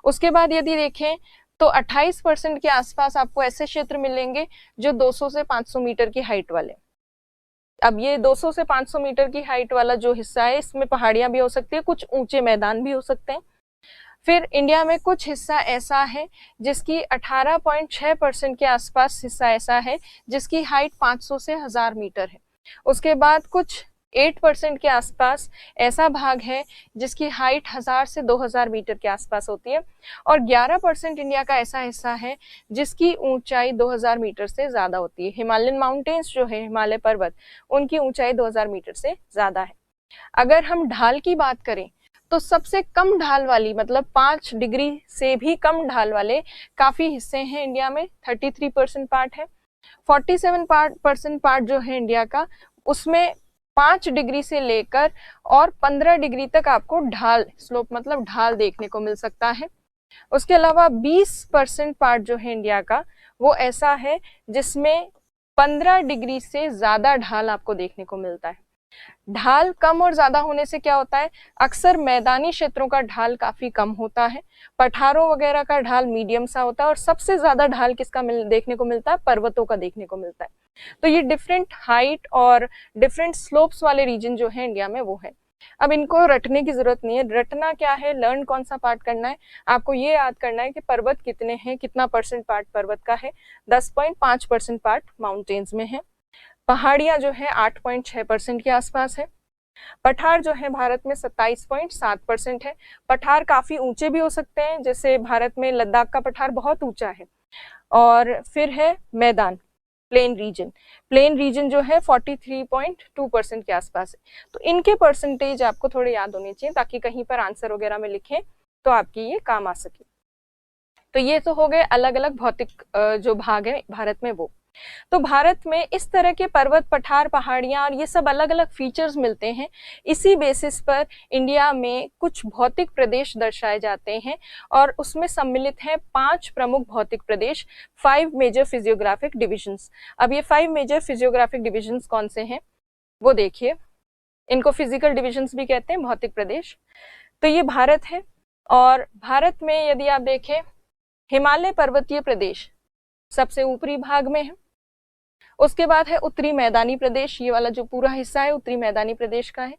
उसके बाद यदि देखें तो 28% के आसपास आपको ऐसे क्षेत्र मिलेंगे जो 200 से 500 मीटर की हाइट वाले। अब ये 200 से 500 मीटर की हाइट वाला जो हिस्सा है इसमें पहाड़ियां भी हो सकती है, कुछ ऊंचे मैदान भी हो सकते हैं। फिर इंडिया में कुछ हिस्सा ऐसा है जिसकी 18.6% के आसपास हिस्सा ऐसा है जिसकी हाइट 500 से 1000 मीटर है। उसके बाद कुछ 8% के आसपास ऐसा भाग है जिसकी हाइट 1000 से 2000 मीटर के आसपास होती है। और 11% इंडिया का ऐसा हिस्सा है जिसकी ऊंचाई 2000 मीटर से ज्यादा होती है। हिमालयन माउंटेन्स जो है, हिमालय पर्वत, उनकी ऊंचाई 2000 मीटर से ज्यादा है। अगर हम ढाल की बात करें तो सबसे कम ढाल वाली, मतलब 5 डिग्री से भी कम ढाल वाले काफी हिस्से हैं इंडिया में, 33% पार्ट है। 47% पार्ट जो है इंडिया का, उसमें 5 डिग्री से लेकर और 15 डिग्री तक आपको ढाल, स्लोप मतलब ढाल देखने को मिल सकता है। उसके अलावा 20% पार्ट जो है इंडिया का वो ऐसा है जिसमें 15 डिग्री से ज्यादा ढाल आपको देखने को मिलता है। ढाल कम और ज्यादा होने से क्या होता है, अक्सर मैदानी क्षेत्रों का ढाल काफी कम होता है, पठारों वगैरह का ढाल मीडियम सा होता है, और सबसे ज्यादा ढाल किसका देखने को मिलता है, पर्वतों का देखने को मिलता है। तो ये डिफरेंट हाइट और डिफरेंट स्लोप्स वाले रीजन जो है इंडिया में वो है। अब इनको रटने की जरूरत नहीं है। रटना क्या है, लर्न कौन सा पार्ट करना है, आपको ये याद करना है कि पर्वत कितने हैं, कितना % पार्ट पर्वत का है। 10.5% पार्ट माउंटेन्स में है। पहाड़ियां जो है 8.6% के आसपास है। पठार जो है भारत में 27.7% है। पठार काफी ऊंचे भी हो सकते हैं, जैसे भारत में लद्दाख का पठार बहुत ऊंचा है। और फिर है मैदान, प्लेन रीजन। प्लेन रीजन जो है 43.2% के आसपास है। तो इनके परसेंटेज आपको थोड़े याद होने चाहिए ताकि कहीं पर आंसर वगैरह में लिखें तो आपकी ये काम आ सके। तो ये तो हो गए अलग अलग भौतिक जो भाग है भारत में वो। तो भारत में इस तरह के पर्वत, पठार, पहाड़ियां और ये सब अलग अलग फीचर्स मिलते हैं। इसी बेसिस पर इंडिया में कुछ भौतिक प्रदेश दर्शाए जाते हैं और उसमें सम्मिलित हैं 5 प्रमुख भौतिक प्रदेश, 5 मेजर फिजियोग्राफिक डिविजन्स। अब ये 5 मेजर फिजियोग्राफिक डिविजन्स कौन से हैं वो देखिए। इनको फिजिकल डिविजन्स भी कहते हैं, भौतिक प्रदेश। तो ये भारत है, और भारत में यदि आप देखें, हिमालय पर्वतीय प्रदेश सबसे ऊपरी भाग में है। उसके बाद है उत्तरी मैदानी प्रदेश, ये वाला जो पूरा हिस्सा है उत्तरी मैदानी प्रदेश का है।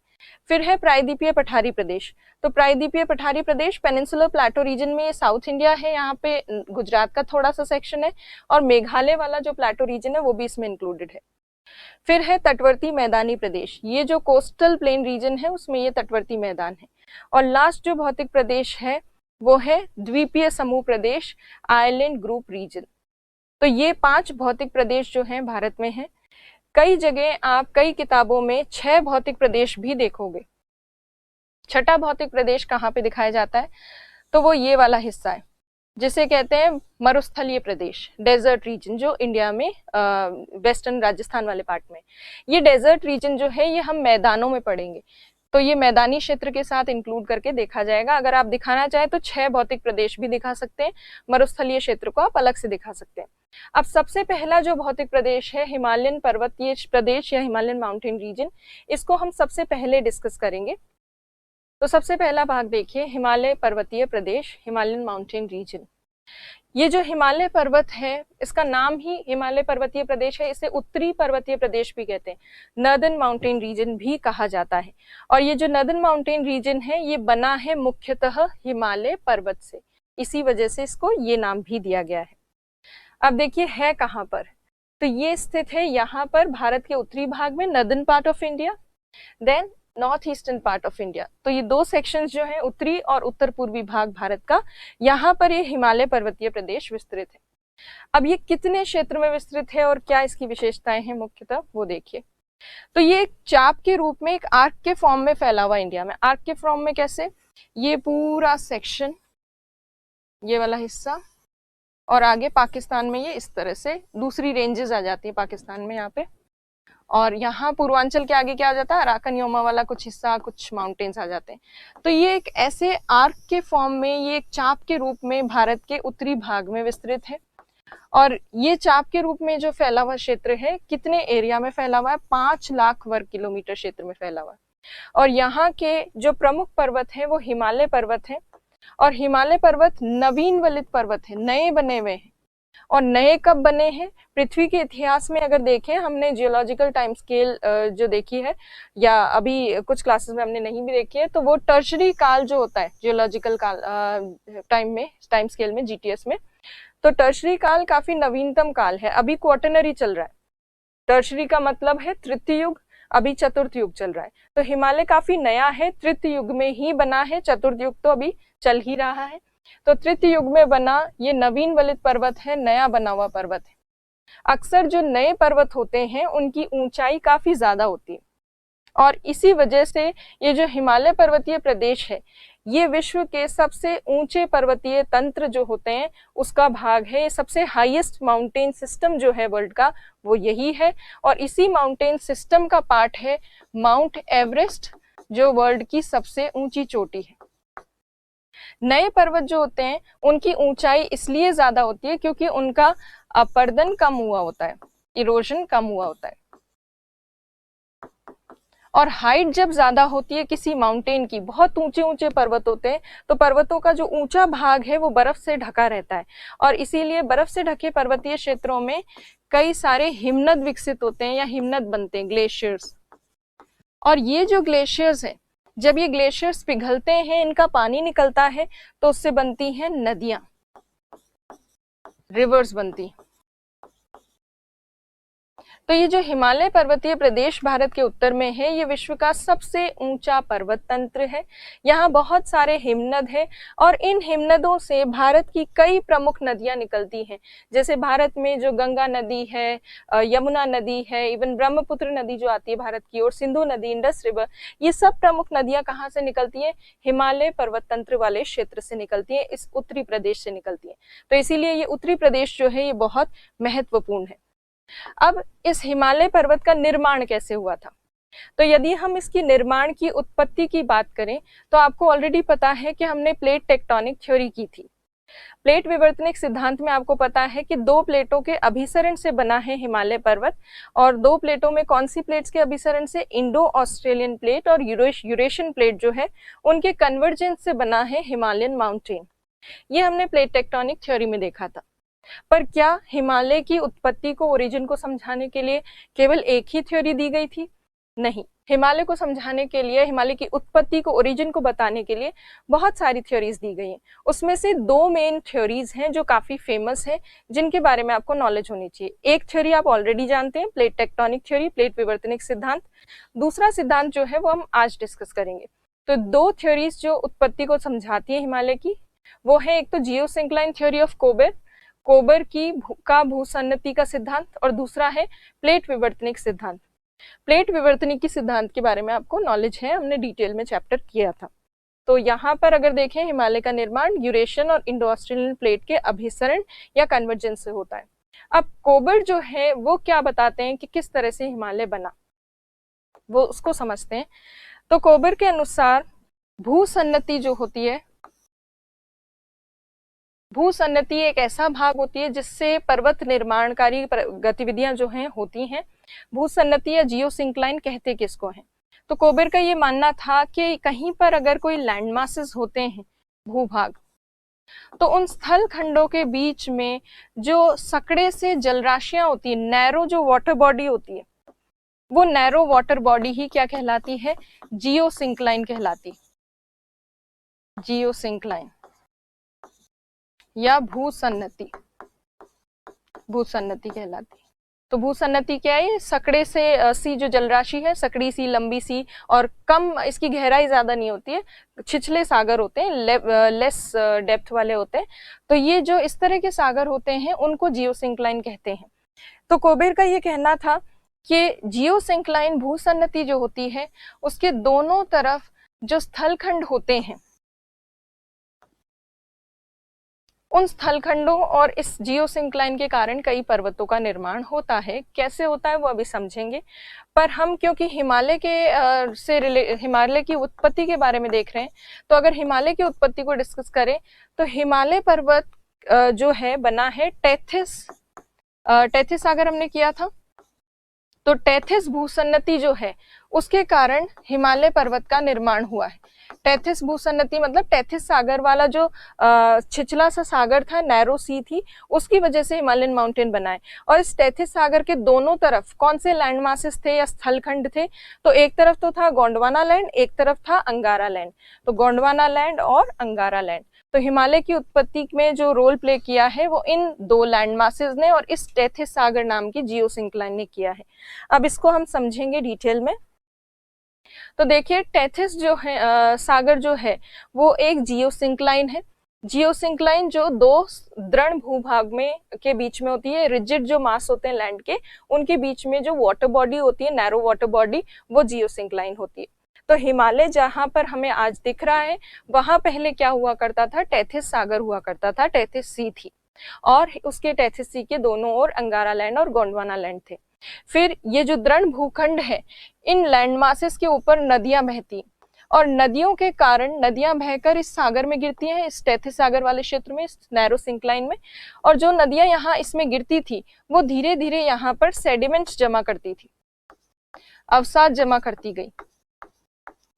फिर है प्रायद्वीपीय पठारी प्रदेश। तो प्रायद्वीपीय पठारी प्रदेश पेनिनसुलर प्लेटो रीजन में, ये साउथ इंडिया है, यहाँ पे गुजरात का थोड़ा सा सेक्शन है, और मेघालय वाला जो प्लेटो रीजन है वो भी इसमें इंक्लूडेड है। फिर है तटवर्ती मैदानी प्रदेश, ये जो कोस्टल प्लेन रीजन है उसमें ये तटवर्ती मैदान है। और लास्ट जो भौतिक प्रदेश है वो है द्वीपीय समूह प्रदेश, आइलैंड ग्रुप रीजन। तो ये 5 भौतिक प्रदेश जो हैं भारत में हैं। कई जगह आप कई किताबों में 6 भौतिक प्रदेश भी देखोगे। छठा भौतिक प्रदेश कहाँ पे दिखाया जाता है, तो वो ये वाला हिस्सा है जिसे कहते हैं मरुस्थलीय प्रदेश, डेजर्ट रीजन, जो इंडिया में वेस्टर्न राजस्थान वाले पार्ट में। ये डेजर्ट रीजन जो है ये हम मैदानों में पढ़ेंगे, तो ये मैदानी क्षेत्र के साथ इंक्लूड करके देखा जाएगा। अगर आप दिखाना चाहें तो 6 भौतिक प्रदेश भी दिखा सकते हैं, मरुस्थलीय क्षेत्र को आप अलग से दिखा सकते हैं। अब सबसे पहला जो भौतिक प्रदेश है हिमालयन पर्वतीय प्रदेश या हिमालयन माउंटेन रीजन, इसको हम सबसे पहले डिस्कस करेंगे। तो सबसे पहला भाग देखिए, हिमालय पर्वतीय प्रदेश, हिमालयन माउंटेन रीजन। ये जो हिमालय पर्वत है इसका नाम ही हिमालय पर्वतीय प्रदेश है, इसे उत्तरी पर्वतीय प्रदेश भी कहते हैं, नर्दर्न माउंटेन रीजन भी कहा जाता है। और ये जो नर्दर्न माउंटेन रीजन है ये बना है मुख्यतः हिमालय पर्वत से, इसी वजह से इसको ये नाम भी दिया गया है। अब देखिए है कहाँ पर, तो ये स्थित है यहाँ पर भारत के उत्तरी भाग में, northern part of India, then north eastern part of India. तो ये 2 सेक्शंस जो हैं उत्तरी और उत्तर पूर्वी भाग भारत का, यहाँ पर ये हिमालय पर्वतीय प्रदेश विस्तृत है। अब ये कितने क्षेत्र में विस्तृत है और क्या इसकी विशेषताएं हैं मुख्यतः वो देखिए। तो ये एक चाप के रूप में, एक आर्क के फॉर्म में फैला हुआ इंडिया में। आर्क के फॉर्म में कैसे, ये पूरा सेक्शन, ये वाला हिस्सा, और आगे पाकिस्तान में ये इस तरह से दूसरी रेंजेस आ जाती है पाकिस्तान में यहाँ पे, और यहाँ पूर्वांचल के आगे क्या आ जाता है, अराकन योमा वाला कुछ हिस्सा, कुछ माउंटेन्स आ जाते हैं। तो ये एक ऐसे आर्क के फॉर्म में, ये एक चाप के रूप में भारत के उत्तरी भाग में विस्तृत है। और ये चाप के रूप में जो फैला हुआ क्षेत्र है, कितने एरिया में फैला हुआ है, 5 लाख वर्ग किलोमीटर क्षेत्र में फैला हुआ है। और यहाँ के जो प्रमुख पर्वत है वो हिमालय पर्वत है, और हिमालय पर्वत नवीन वलित पर्वत है, नए बने हुए हैं। और नए कब बने हैं, पृथ्वी के इतिहास में अगर देखें, हमने जियोलॉजिकल टाइम स्केल जो देखी है, या अभी कुछ क्लासेस में हमने नहीं भी देखी है, तो वो टर्शरी काल जो होता है जियोलॉजिकल काल टाइम स्केल में, जीटीएस में, तो टर्शरी काल काफी नवीनतम काल है। अभी क्वार्टरनरी चल रहा है, टर्शरी का मतलब है तृतीय युग, अभी चतुर्थ युग चल रहा है। तो हिमालय काफी नया है, तृतीय युग में ही बना है, चतुर्थ युग तो अभी चल ही रहा है। तो तृतीय युग में बना ये नवीन वलित पर्वत है, नया बना हुआ पर्वत है। अक्सर जो नए पर्वत होते हैं उनकी ऊंचाई काफी ज्यादा होती है, और इसी वजह से ये जो हिमालय पर्वतीय प्रदेश है ये विश्व के सबसे ऊंचे पर्वतीय तंत्र जो होते हैं उसका भाग है। सबसे हाईएस्ट माउंटेन सिस्टम जो है वर्ल्ड का वो यही है, और इसी माउंटेन सिस्टम का पार्ट है माउंट एवरेस्ट, जो वर्ल्ड की सबसे ऊंची चोटी है। नए पर्वत जो होते हैं उनकी ऊंचाई इसलिए ज्यादा होती है क्योंकि उनका अपर्दन कम हुआ होता है, इरोजन कम हुआ होता है। और हाइट जब ज्यादा होती है किसी माउंटेन की, बहुत ऊंचे ऊंचे पर्वत होते हैं, तो पर्वतों का जो ऊंचा भाग है वो बर्फ से ढका रहता है, और इसीलिए बर्फ से ढके पर्वतीय क्षेत्रों में कई सारे हिमनद विकसित होते हैं या हिमनद बनते हैं, ग्लेशियर्स। और ये जो ग्लेशियर्स हैं, जब ये ग्लेशियर्स पिघलते हैं, इनका पानी निकलता है, तो उससे बनती हैं नदियां, रिवर्स बनती। तो ये जो हिमालय पर्वतीय प्रदेश भारत के उत्तर में है, ये विश्व का सबसे ऊंचा पर्वत तंत्र है। यहाँ बहुत सारे हिमनद है, और इन हिमनदों से भारत की कई प्रमुख नदियां निकलती हैं। जैसे भारत में जो गंगा नदी है, यमुना नदी है, इवन ब्रह्मपुत्र नदी जो आती है भारत की ओर, सिंधु नदी, इंडस रिवर, ये सब प्रमुख नदियां कहाँ से निकलती है, हिमालय पर्वत तंत्र वाले क्षेत्र से निकलती है, इस उत्तरी प्रदेश से निकलती है। तो इसीलिए ये उत्तरी प्रदेश जो है ये बहुत महत्वपूर्ण है। अब इस हिमालय पर्वत का निर्माण कैसे हुआ था, तो यदि हम इसकी निर्माण की उत्पत्ति की बात करें तो आपको ऑलरेडी पता है कि हमने प्लेट टेक्टोनिक थ्योरी की थी। प्लेट विवर्तनिक सिद्धांत में आपको पता है कि 2 प्लेटों के अभिसरण से बना है हिमालय पर्वत, और 2 प्लेटों में कौन सी प्लेट्स के अभिसरण से, इंडो ऑस्ट्रेलियन प्लेट और यूरेशियन प्लेट जो है उनके कन्वर्जेंस से बना है हिमालयन माउंटेन। ये हमने प्लेट टेक्टोनिक थ्योरी में देखा था। पर क्या हिमालय की उत्पत्ति को, ओरिजिन को समझाने के लिए केवल एक ही थ्योरी दी गई थी? नहीं, हिमालय को समझाने के लिए, हिमालय की उत्पत्ति को, ओरिजिन को बताने के लिए बहुत सारी थ्योरीज दी गई हैं। उसमें से 2 मेन थ्योरीज हैं जो काफी फेमस है, जिनके बारे में आपको नॉलेज होनी चाहिए। एक थ्योरी आप ऑलरेडी जानते हैं, प्लेट टेक्टोनिक थ्योरी, प्लेट विवर्तनिक सिद्धांत। दूसरा सिद्धांत जो है वो हम आज डिस्कस करेंगे। तो 2 थ्योरीज जो उत्पत्ति को समझाती है हिमालय की, वो है एक तो जियोसिंक्लाइन थ्योरी ऑफ कोबेर, कोबर का भूसन्नति का सिद्धांत, और दूसरा है प्लेट विवर्तनिक सिद्धांत। प्लेट विवर्तनिक की सिद्धांत के बारे में आपको नॉलेज है, हमने डिटेल में चैप्टर किया था। तो यहाँ पर अगर देखें, हिमालय का निर्माण यूरेशियन और इंडो ऑस्ट्रेलियन प्लेट के अभिसरण या कन्वर्जेंस से होता है। अब कोबर जो है वो क्या बताते हैं कि किस तरह से हिमालय बना, वो उसको समझते हैं। तो कोबर के अनुसार भूसन्नति जो होती है, भूसन्नति एक ऐसा भाग होती है जिससे पर्वत निर्माणकारी गतिविधियां जो हैं होती हैं। भूसन्नति या जियोसिंक्लाइन कहते किसको हैं? तो कोबर का ये मानना था कि कहीं पर अगर कोई लैंड मासेस होते हैं, भूभाग, तो उन स्थल खंडों के बीच में जो सकड़े से जलराशियां होती है, नैरो जो वाटर बॉडी होती है, वो नैरो वाटर बॉडी ही क्या कहलाती है? जियोसिंक्लाइन कहलाती, जियोसिंक्लाइन या भूसन्नति, भूसन्नति कहलाती। तो भूसन्नति क्या है? सकड़े से सी जो जलराशि है, सकड़ी सी, लंबी सी, और कम, इसकी गहराई ज्यादा नहीं होती है, छिछले सागर होते हैं, लेस डेप्थ वाले होते हैं। तो ये जो इस तरह के सागर होते हैं उनको जियोसिंक्लाइन कहते हैं। तो कोबर का ये कहना था कि जियोसिंक्लाइन भूसन्नति जो होती है उसके दोनों तरफ जो स्थलखंड होते हैं, उन स्थलखंडों और इस जियोसिंक्लाइन के कारण कई पर्वतों का निर्माण होता है। कैसे होता है वो अभी समझेंगे। पर हम क्योंकि हिमालय के हिमालय की उत्पत्ति के बारे में देख रहे हैं, तो अगर हिमालय की उत्पत्ति को डिस्कस करें तो हिमालय पर्वत जो है बना है टेथिस सागर हमने किया था। तो टेथिस भूसन्नति जो है उसके कारण हिमालय पर्वत का निर्माण हुआ है। टेथिस भूसन्नति मतलब टेथिस सागर वाला जो छिछला सा सागर था, नैरो सी थी, उसकी वजह से हिमालयन माउंटेन बनाए। और इस टेथिस सागर के दोनों तरफ कौन से लैंड मासेस थे या स्थलखंड थे? तो एक तरफ तो था गोंडवाना लैंड, एक तरफ था अंगारा लैंड। तो गोंडवाना लैंड और अंगारा लैंड। तो हिमालय की उत्पत्ति में जो रोल प्ले किया है वो इन दो लैंड मासेस ने और इस टेथिस सागर नाम की जियोसिंक्लाइन ने किया है। अब इसको हम समझेंगे डिटेल में। तो देखिए, टेथिस जो है सागर जो है वो एक जियोसिंक्लाइन है। जियोसिंक्लाइन जो दो दृढ़ भूभाग में के बीच में होती है, रिजिड जो मास होते हैं लैंड के, उनके बीच में जो वाटर बॉडी होती है, नैरो वाटर बॉडी, वो जियोसिंक्लाइन होती है। तो हिमालय जहां पर हमें आज दिख रहा है वहां पहले क्या हुआ करता था? टेथिस सागर हुआ करता था, टेथिस सी थी, और उसके टेथिस सी के दोनों ओर अंगारा लैंड और गोंडवाना लैंड थे। फिर ये जो दृढ़ भूखंड है, इन लैंड मासेस के ऊपर नदियां बहती, और नदियों के कारण नदियां बहकर इस सागर में गिरती हैं, इस टेथिस सागर वाले क्षेत्र में, इस नैरो सिंक्लाइन में। और जो नदियां यहाँ इसमें गिरती थी वो धीरे धीरे यहाँ पर सेडिमेंट्स जमा करती थी, अवसाद जमा करती गई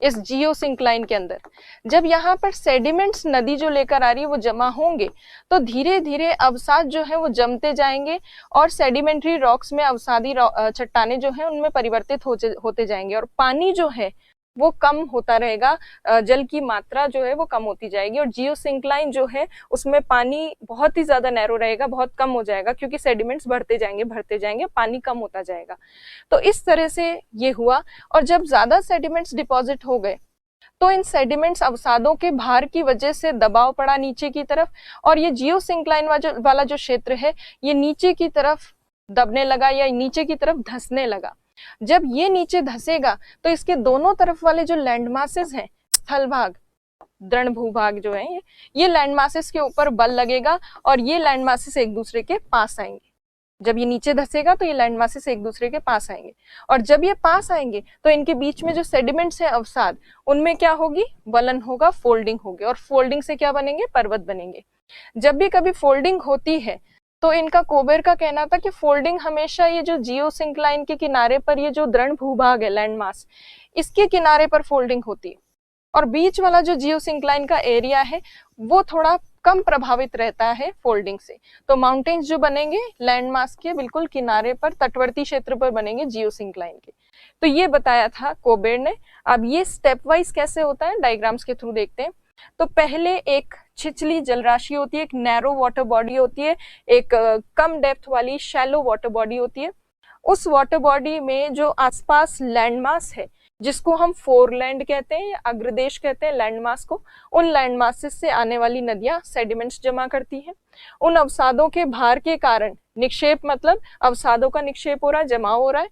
इस जियोसिंक्लाइन के अंदर। जब यहाँ पर सेडिमेंट्स नदी जो लेकर आ रही है वो जमा होंगे, तो धीरे धीरे अवसाद जो है वो जमते जाएंगे और सेडिमेंट्री रॉक्स में अवसादी चट्टाने जो है उनमें परिवर्तित होते जाएंगे, और पानी जो है वो कम होता रहेगा, जल की मात्रा जो है वो कम होती जाएगी। और जियोसिंक्लाइन जो है उसमें पानी बहुत ही ज्यादा नैरो रहेगा, बहुत कम हो जाएगा, क्योंकि सेडिमेंट्स बढ़ते जाएंगे, पानी कम होता जाएगा। तो इस तरह से ये हुआ। और जब ज्यादा सेडिमेंट्स डिपॉजिट हो गए तो इन सेडिमेंट्स अवसादों के भार की वजह से दबाव पड़ा नीचे की तरफ, और ये जियोसिंक्लाइन वाला जो क्षेत्र है ये नीचे की तरफ दबने लगा या नीचे की तरफ धंसने लगा। जब ये नीचे धंसेगा तो इसके दोनों तरफ वाले जो लैंड मासेस हैं, स्थल भाग, दृढ़ भूभाग जो है, ये लैंड मासेस के ऊपर बल लगेगा और ये लैंड मासेस एक दूसरे के पास आएंगे। जब ये नीचे धंसेगा तो ये लैंड मासेस एक दूसरे के पास आएंगे, और जब ये पास आएंगे तो इनके बीच में जो सेडिमेंट्स है अवसाद, उनमें क्या होगी? वलन होगा, फोल्डिंग होगी, और फोल्डिंग से क्या बनेंगे? पर्वत बनेंगे। जब भी कभी फोल्डिंग होती है तो इनका कोबर का कहना था कि फोल्डिंग हमेशा ये जो जियोसिंक्लाइन के किनारे पर, ये जो दृढ़ भूभाग है लैंड मास, इसके किनारे पर फोल्डिंग होती है, और बीच वाला जो जियोसिंक्लाइन का एरिया है वो थोड़ा कम प्रभावित रहता है फोल्डिंग से। तो माउंटेन्स जो बनेंगे लैंड मास के बिल्कुल किनारे पर, तटवर्ती क्षेत्र पर बनेंगे जियोसिंक्लाइन के। तो ये बताया था कोबर ने। अब ये स्टेप वाइज कैसे होता है, डायग्राम्स के थ्रू देखते हैं। तो पहले एक छिछली जलराशि होती है, एक नैरो वाटर बॉडी होती है, एक कम डेप्थ वाली शैलो वाटर बॉडी होती है। उस वाटर बॉडी में जो आसपास लैंडमास है जिसको हम फोरलैंड कहते हैं या अग्रदेश कहते हैं लैंड मास को, उन लैंड मासेस से आने वाली नदियां सेडिमेंट्स जमा करती हैं। उन अवसादों के भार के कारण निक्षेप, मतलब अवसादों का निक्षेप हो रहा है, जमाव हो रहा है,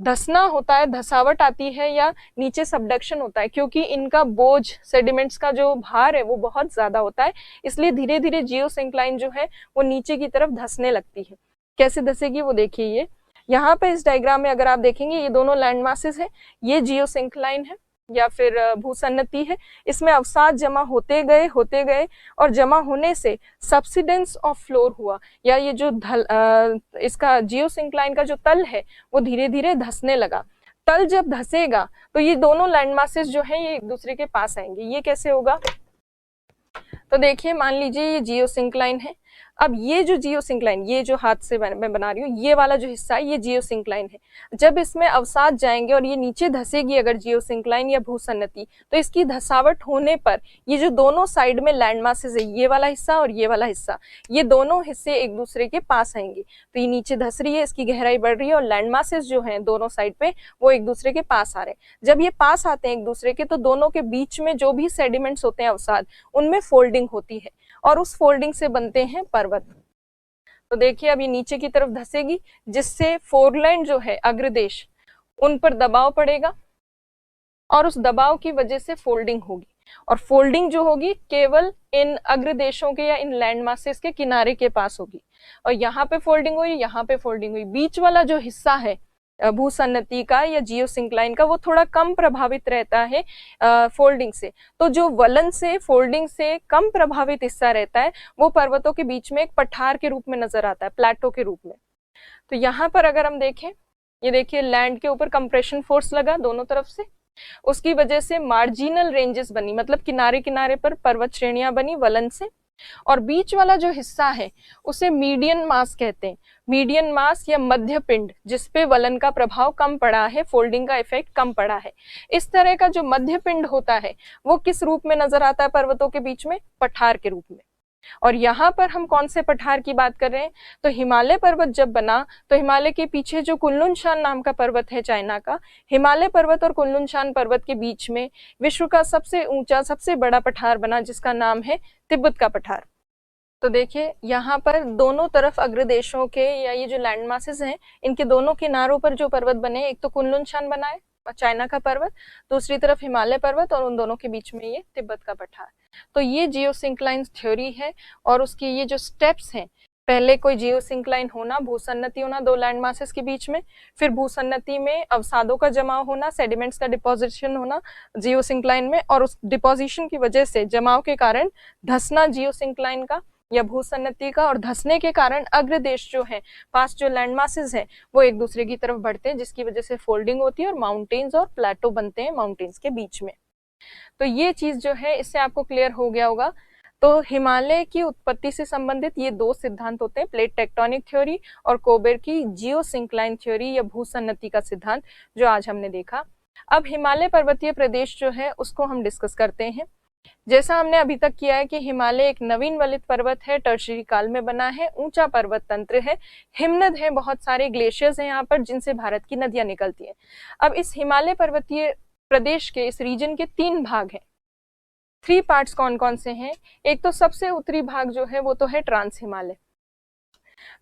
धसना होता है, धसावट आती है या नीचे सबडक्शन होता है, क्योंकि इनका बोझ, सेडिमेंट्स का जो भार है वो बहुत ज्यादा होता है, इसलिए धीरे धीरे जियोसिंक्लाइन जो है वो नीचे की तरफ धसने लगती है। कैसे धसेगी वो देखिए, ये यहाँ पे इस डायग्राम में अगर आप देखेंगे ये दोनों लैंड मासेस है, ये जियोसिंक्लाइन है या फिर भूसन्नति है। इसमें अवसाद जमा होते गए और जमा होने से सब्सिडेंस ऑफ फ्लोर हुआ, या ये जो इसका जियोसिंक्लाइन का जो तल है वो धीरे धीरे धसने लगा। तल जब धसेगा तो ये दोनों लैंड मासेस जो है ये एक दूसरे के पास आएंगे। ये कैसे होगा, तो देखिए मान लीजिए ये जियोसिंक्लाइन है। अब ये जो जियोसिंक्लाइन, ये जो हाथ से मैं बना रही हूँ, ये वाला जो हिस्सा है ये जियोसिंक्लाइन है। जब इसमें अवसाद जाएंगे और ये नीचे धसेगी अगर जियोसिंक्लाइन या भूसन्नति, तो इसकी धसावट होने पर ये जो दोनों साइड में लैंड मासेस है, ये वाला हिस्सा और ये वाला हिस्सा, ये दोनों हिस्से एक दूसरे के पास आएंगे। तो ये नीचे धस रही है, इसकी गहराई बढ़ रही है और लैंड मासेस जो है दोनों साइड पे वो एक दूसरे के पास आ रहे हैं। जब ये पास आते हैं एक दूसरे के, तो दोनों के बीच में जो भी सेडिमेंट्स होते हैं अवसाद, उनमें फोल्डिंग होती है और उस फोल्डिंग से बनते हैं पर्वत। तो देखिए अब ये नीचे की तरफ धसेगी, जिससे फोरलैंड जो है अग्रदेश, उन पर दबाव पड़ेगा और उस दबाव की वजह से फोल्डिंग होगी। और फोल्डिंग जो होगी केवल इन अग्रदेशों के या इन लैंड मासेस के किनारे के पास होगी। और यहाँ पे फोल्डिंग हुई, यहाँ पे फोल्डिंग हुई। बीच वाला जो हिस्सा है भूसन्नति का या जियोसिंक्लाइन का, वो थोड़ा कम प्रभावित रहता है फोल्डिंग से। तो जो वलन से, फोल्डिंग से कम प्रभावित हिस्सा रहता है वो पर्वतों के बीच में एक पठार के रूप में नजर आता है, प्लेटो के रूप में। तो यहाँ पर अगर हम देखें, ये देखिए लैंड के ऊपर कंप्रेशन फोर्स लगा दोनों तरफ से, उसकी वजह से मार्जिनल रेंजेस बनी, मतलब किनारे किनारे पर पर्वत श्रेणियां बनी वलन से। और बीच वाला जो हिस्सा है उसे मीडियन मास कहते हैं, मीडियन मास या मध्य पिंड, जिसपे वलन का प्रभाव कम पड़ा है, फोल्डिंग का इफेक्ट कम पड़ा है। इस तरह का जो मध्य पिंड होता है वो किस रूप में नजर आता है पर्वतों के बीच में, पठार के रूप में। और यहाँ पर हम कौन से पठार की बात कर रहे हैं, तो हिमालय पर्वत जब बना तो हिमालय के पीछे जो कुनलुन नाम का पर्वत है चाइना का, हिमालय पर्वत और कुनलुन पर्वत के बीच में विश्व का सबसे ऊंचा, सबसे बड़ा पठार बना, जिसका नाम है तिब्बत का पठार। तो देखिए यहाँ पर दोनों तरफ अग्रदेशों के या ये जो लैंड मासेस हैं, इनके दोनों किनारों पर जो पर्वत बने, एक तो कुनलुन बना है चाइना का पर्वत, दूसरी तरफ हिमालय पर्वत, और उन दोनों के बीच में ये तिब्बत का पठार। तो ये जियोसिंक्लाइन थ्योरी है और उसकी ये जो स्टेप्स हैं, पहले कोई जियोसिंक्लाइन होना, भूसन्नति होना दो लैंड मासेस के बीच में, फिर भूसन्नति में अवसादों का जमाव होना, सेडिमेंट्स का डिपोजिशन होना जियोसिंक्लाइन में, और उस डिपोजिशन की वजह से जमाव के कारण धसना जियोसिंक्लाइन का या भूसन्नति का, और धसने के कारण अग्रदेश जो है, पास जो लैंड मासेस हैं, वो एक दूसरे की तरफ बढ़ते हैं, जिसकी वजह से फोल्डिंग होती है और माउंटेन्स और प्लेटो बनते हैं माउंटेन्स के बीच में। तो ये चीज जो है इससे आपको क्लियर हो गया होगा। तो हिमालय की उत्पत्ति से संबंधित ये दो सिद्धांत होते हैं, प्लेट टेक्टोनिक थ्योरी और कोबेर की जियोसिंक्लाइन थ्योरी या भूसन्नति का सिद्धांत, जो आज हमने देखा। अब हिमालय पर्वतीय प्रदेश जो है उसको हम डिस्कस करते हैं। जैसा हमने अभी तक किया है कि हिमालय एक नवीन वलित पर्वत है, टर्शियरी काल में बना है, ऊंचा पर्वत तंत्र है, हिमनद है, बहुत सारे ग्लेशियर्स हैं यहाँ पर जिनसे भारत की नदियां निकलती हैं। अब इस हिमालय पर्वतीय प्रदेश के इस रीजन के 3 भाग हैं। 3 पार्ट्स कौन कौन से हैं, एक तो सबसे उत्तरी भाग जो है वो तो है ट्रांस हिमालय,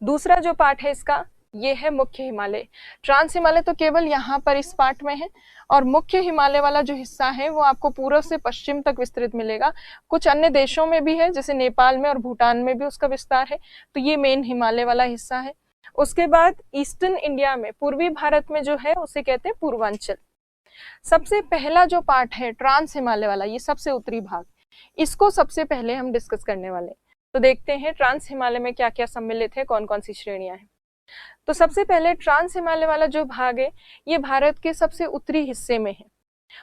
दूसरा जो पार्ट है इसका ये है मुख्य हिमालय। ट्रांस हिमालय तो केवल यहाँ पर इस पार्ट में है, और मुख्य हिमालय वाला जो हिस्सा है वो आपको पूर्व से पश्चिम तक विस्तृत मिलेगा। कुछ अन्य देशों में भी है, जैसे नेपाल में और भूटान में भी उसका विस्तार है। तो ये मेन हिमालय वाला हिस्सा है। उसके बाद ईस्टर्न इंडिया में, पूर्वी भारत में जो है उसे कहते हैं पूर्वांचल। सबसे पहला जो पार्ट है ट्रांस हिमालय वाला, ये सबसे उत्तरी भाग, इसको सबसे पहले हम डिस्कस करने वाले। तो देखते हैं ट्रांस हिमालय में क्या क्या सम्मिलित है, कौन कौन सी श्रेणियां हैं। तो सबसे पहले ट्रांस हिमालय वाला जो भाग है ये भारत के सबसे उत्तरी हिस्से में है,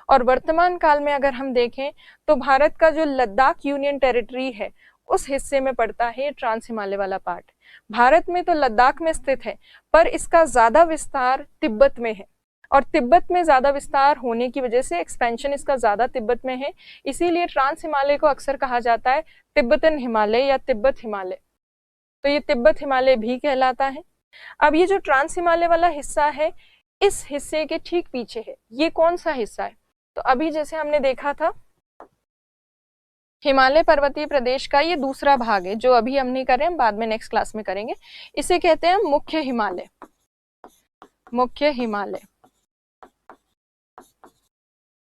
और वर्तमान काल में अगर हम देखें तो भारत का जो लद्दाख यूनियन टेरिटरी है उस हिस्से में पड़ता है ट्रांस हिमालय वाला पार्ट। भारत में तो लद्दाख में स्थित है, पर इसका ज्यादा विस्तार तिब्बत में है, और तिब्बत में ज्यादा विस्तार होने की वजह से एक्सपेंशन इसका ज्यादा तिब्बत में है, इसीलिए ट्रांस हिमालय को अक्सर कहा जाता है तिब्बतन हिमालय या तिब्बत हिमालय। तो ये तिब्बत हिमालय भी कहलाता है। अब ये जो ट्रांस हिमालय वाला हिस्सा है इस हिस्से के ठीक पीछे है। ये कौन सा हिस्सा है? तो अभी जैसे हमने देखा था हिमालय पर्वतीय प्रदेश का ये दूसरा भाग है, जो अभी हम नहीं कर रहे हैं, बाद में नेक्स्ट क्लास में करेंगे। इसे कहते हैं मुख्य हिमालय, मुख्य हिमालय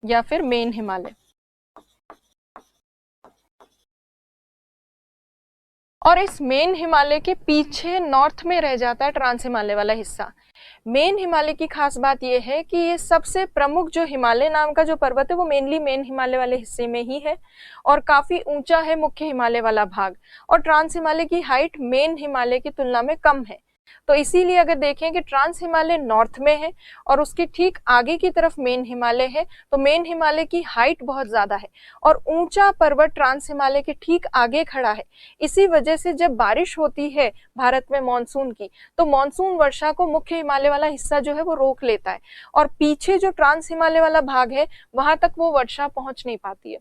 या फिर मेन हिमालय। और इस मेन हिमालय के पीछे नॉर्थ में रह जाता है ट्रांस हिमालय वाला हिस्सा। मेन हिमालय की खास बात यह है कि ये सबसे प्रमुख जो हिमालय नाम का जो पर्वत है वो मेनली मेन हिमालय वाले हिस्से में ही है और काफी ऊंचा है मुख्य हिमालय वाला भाग। और ट्रांस हिमालय की हाइट मेन हिमालय की तुलना में कम है। तो इसीलिए अगर देखें कि ट्रांस हिमालय नॉर्थ में है और उसके ठीक आगे की तरफ मेन हिमालय है, तो मेन हिमालय की हाइट बहुत ज्यादा है और ऊंचा पर्वत ट्रांस हिमालय के ठीक आगे खड़ा है। इसी वजह से जब बारिश होती है भारत में मानसून की, तो मानसून वर्षा को मुख्य हिमालय वाला हिस्सा जो है वो रोक लेता है और पीछे जो ट्रांस हिमालय वाला भाग है वहां तक वो वर्षा पहुंच नहीं पाती है।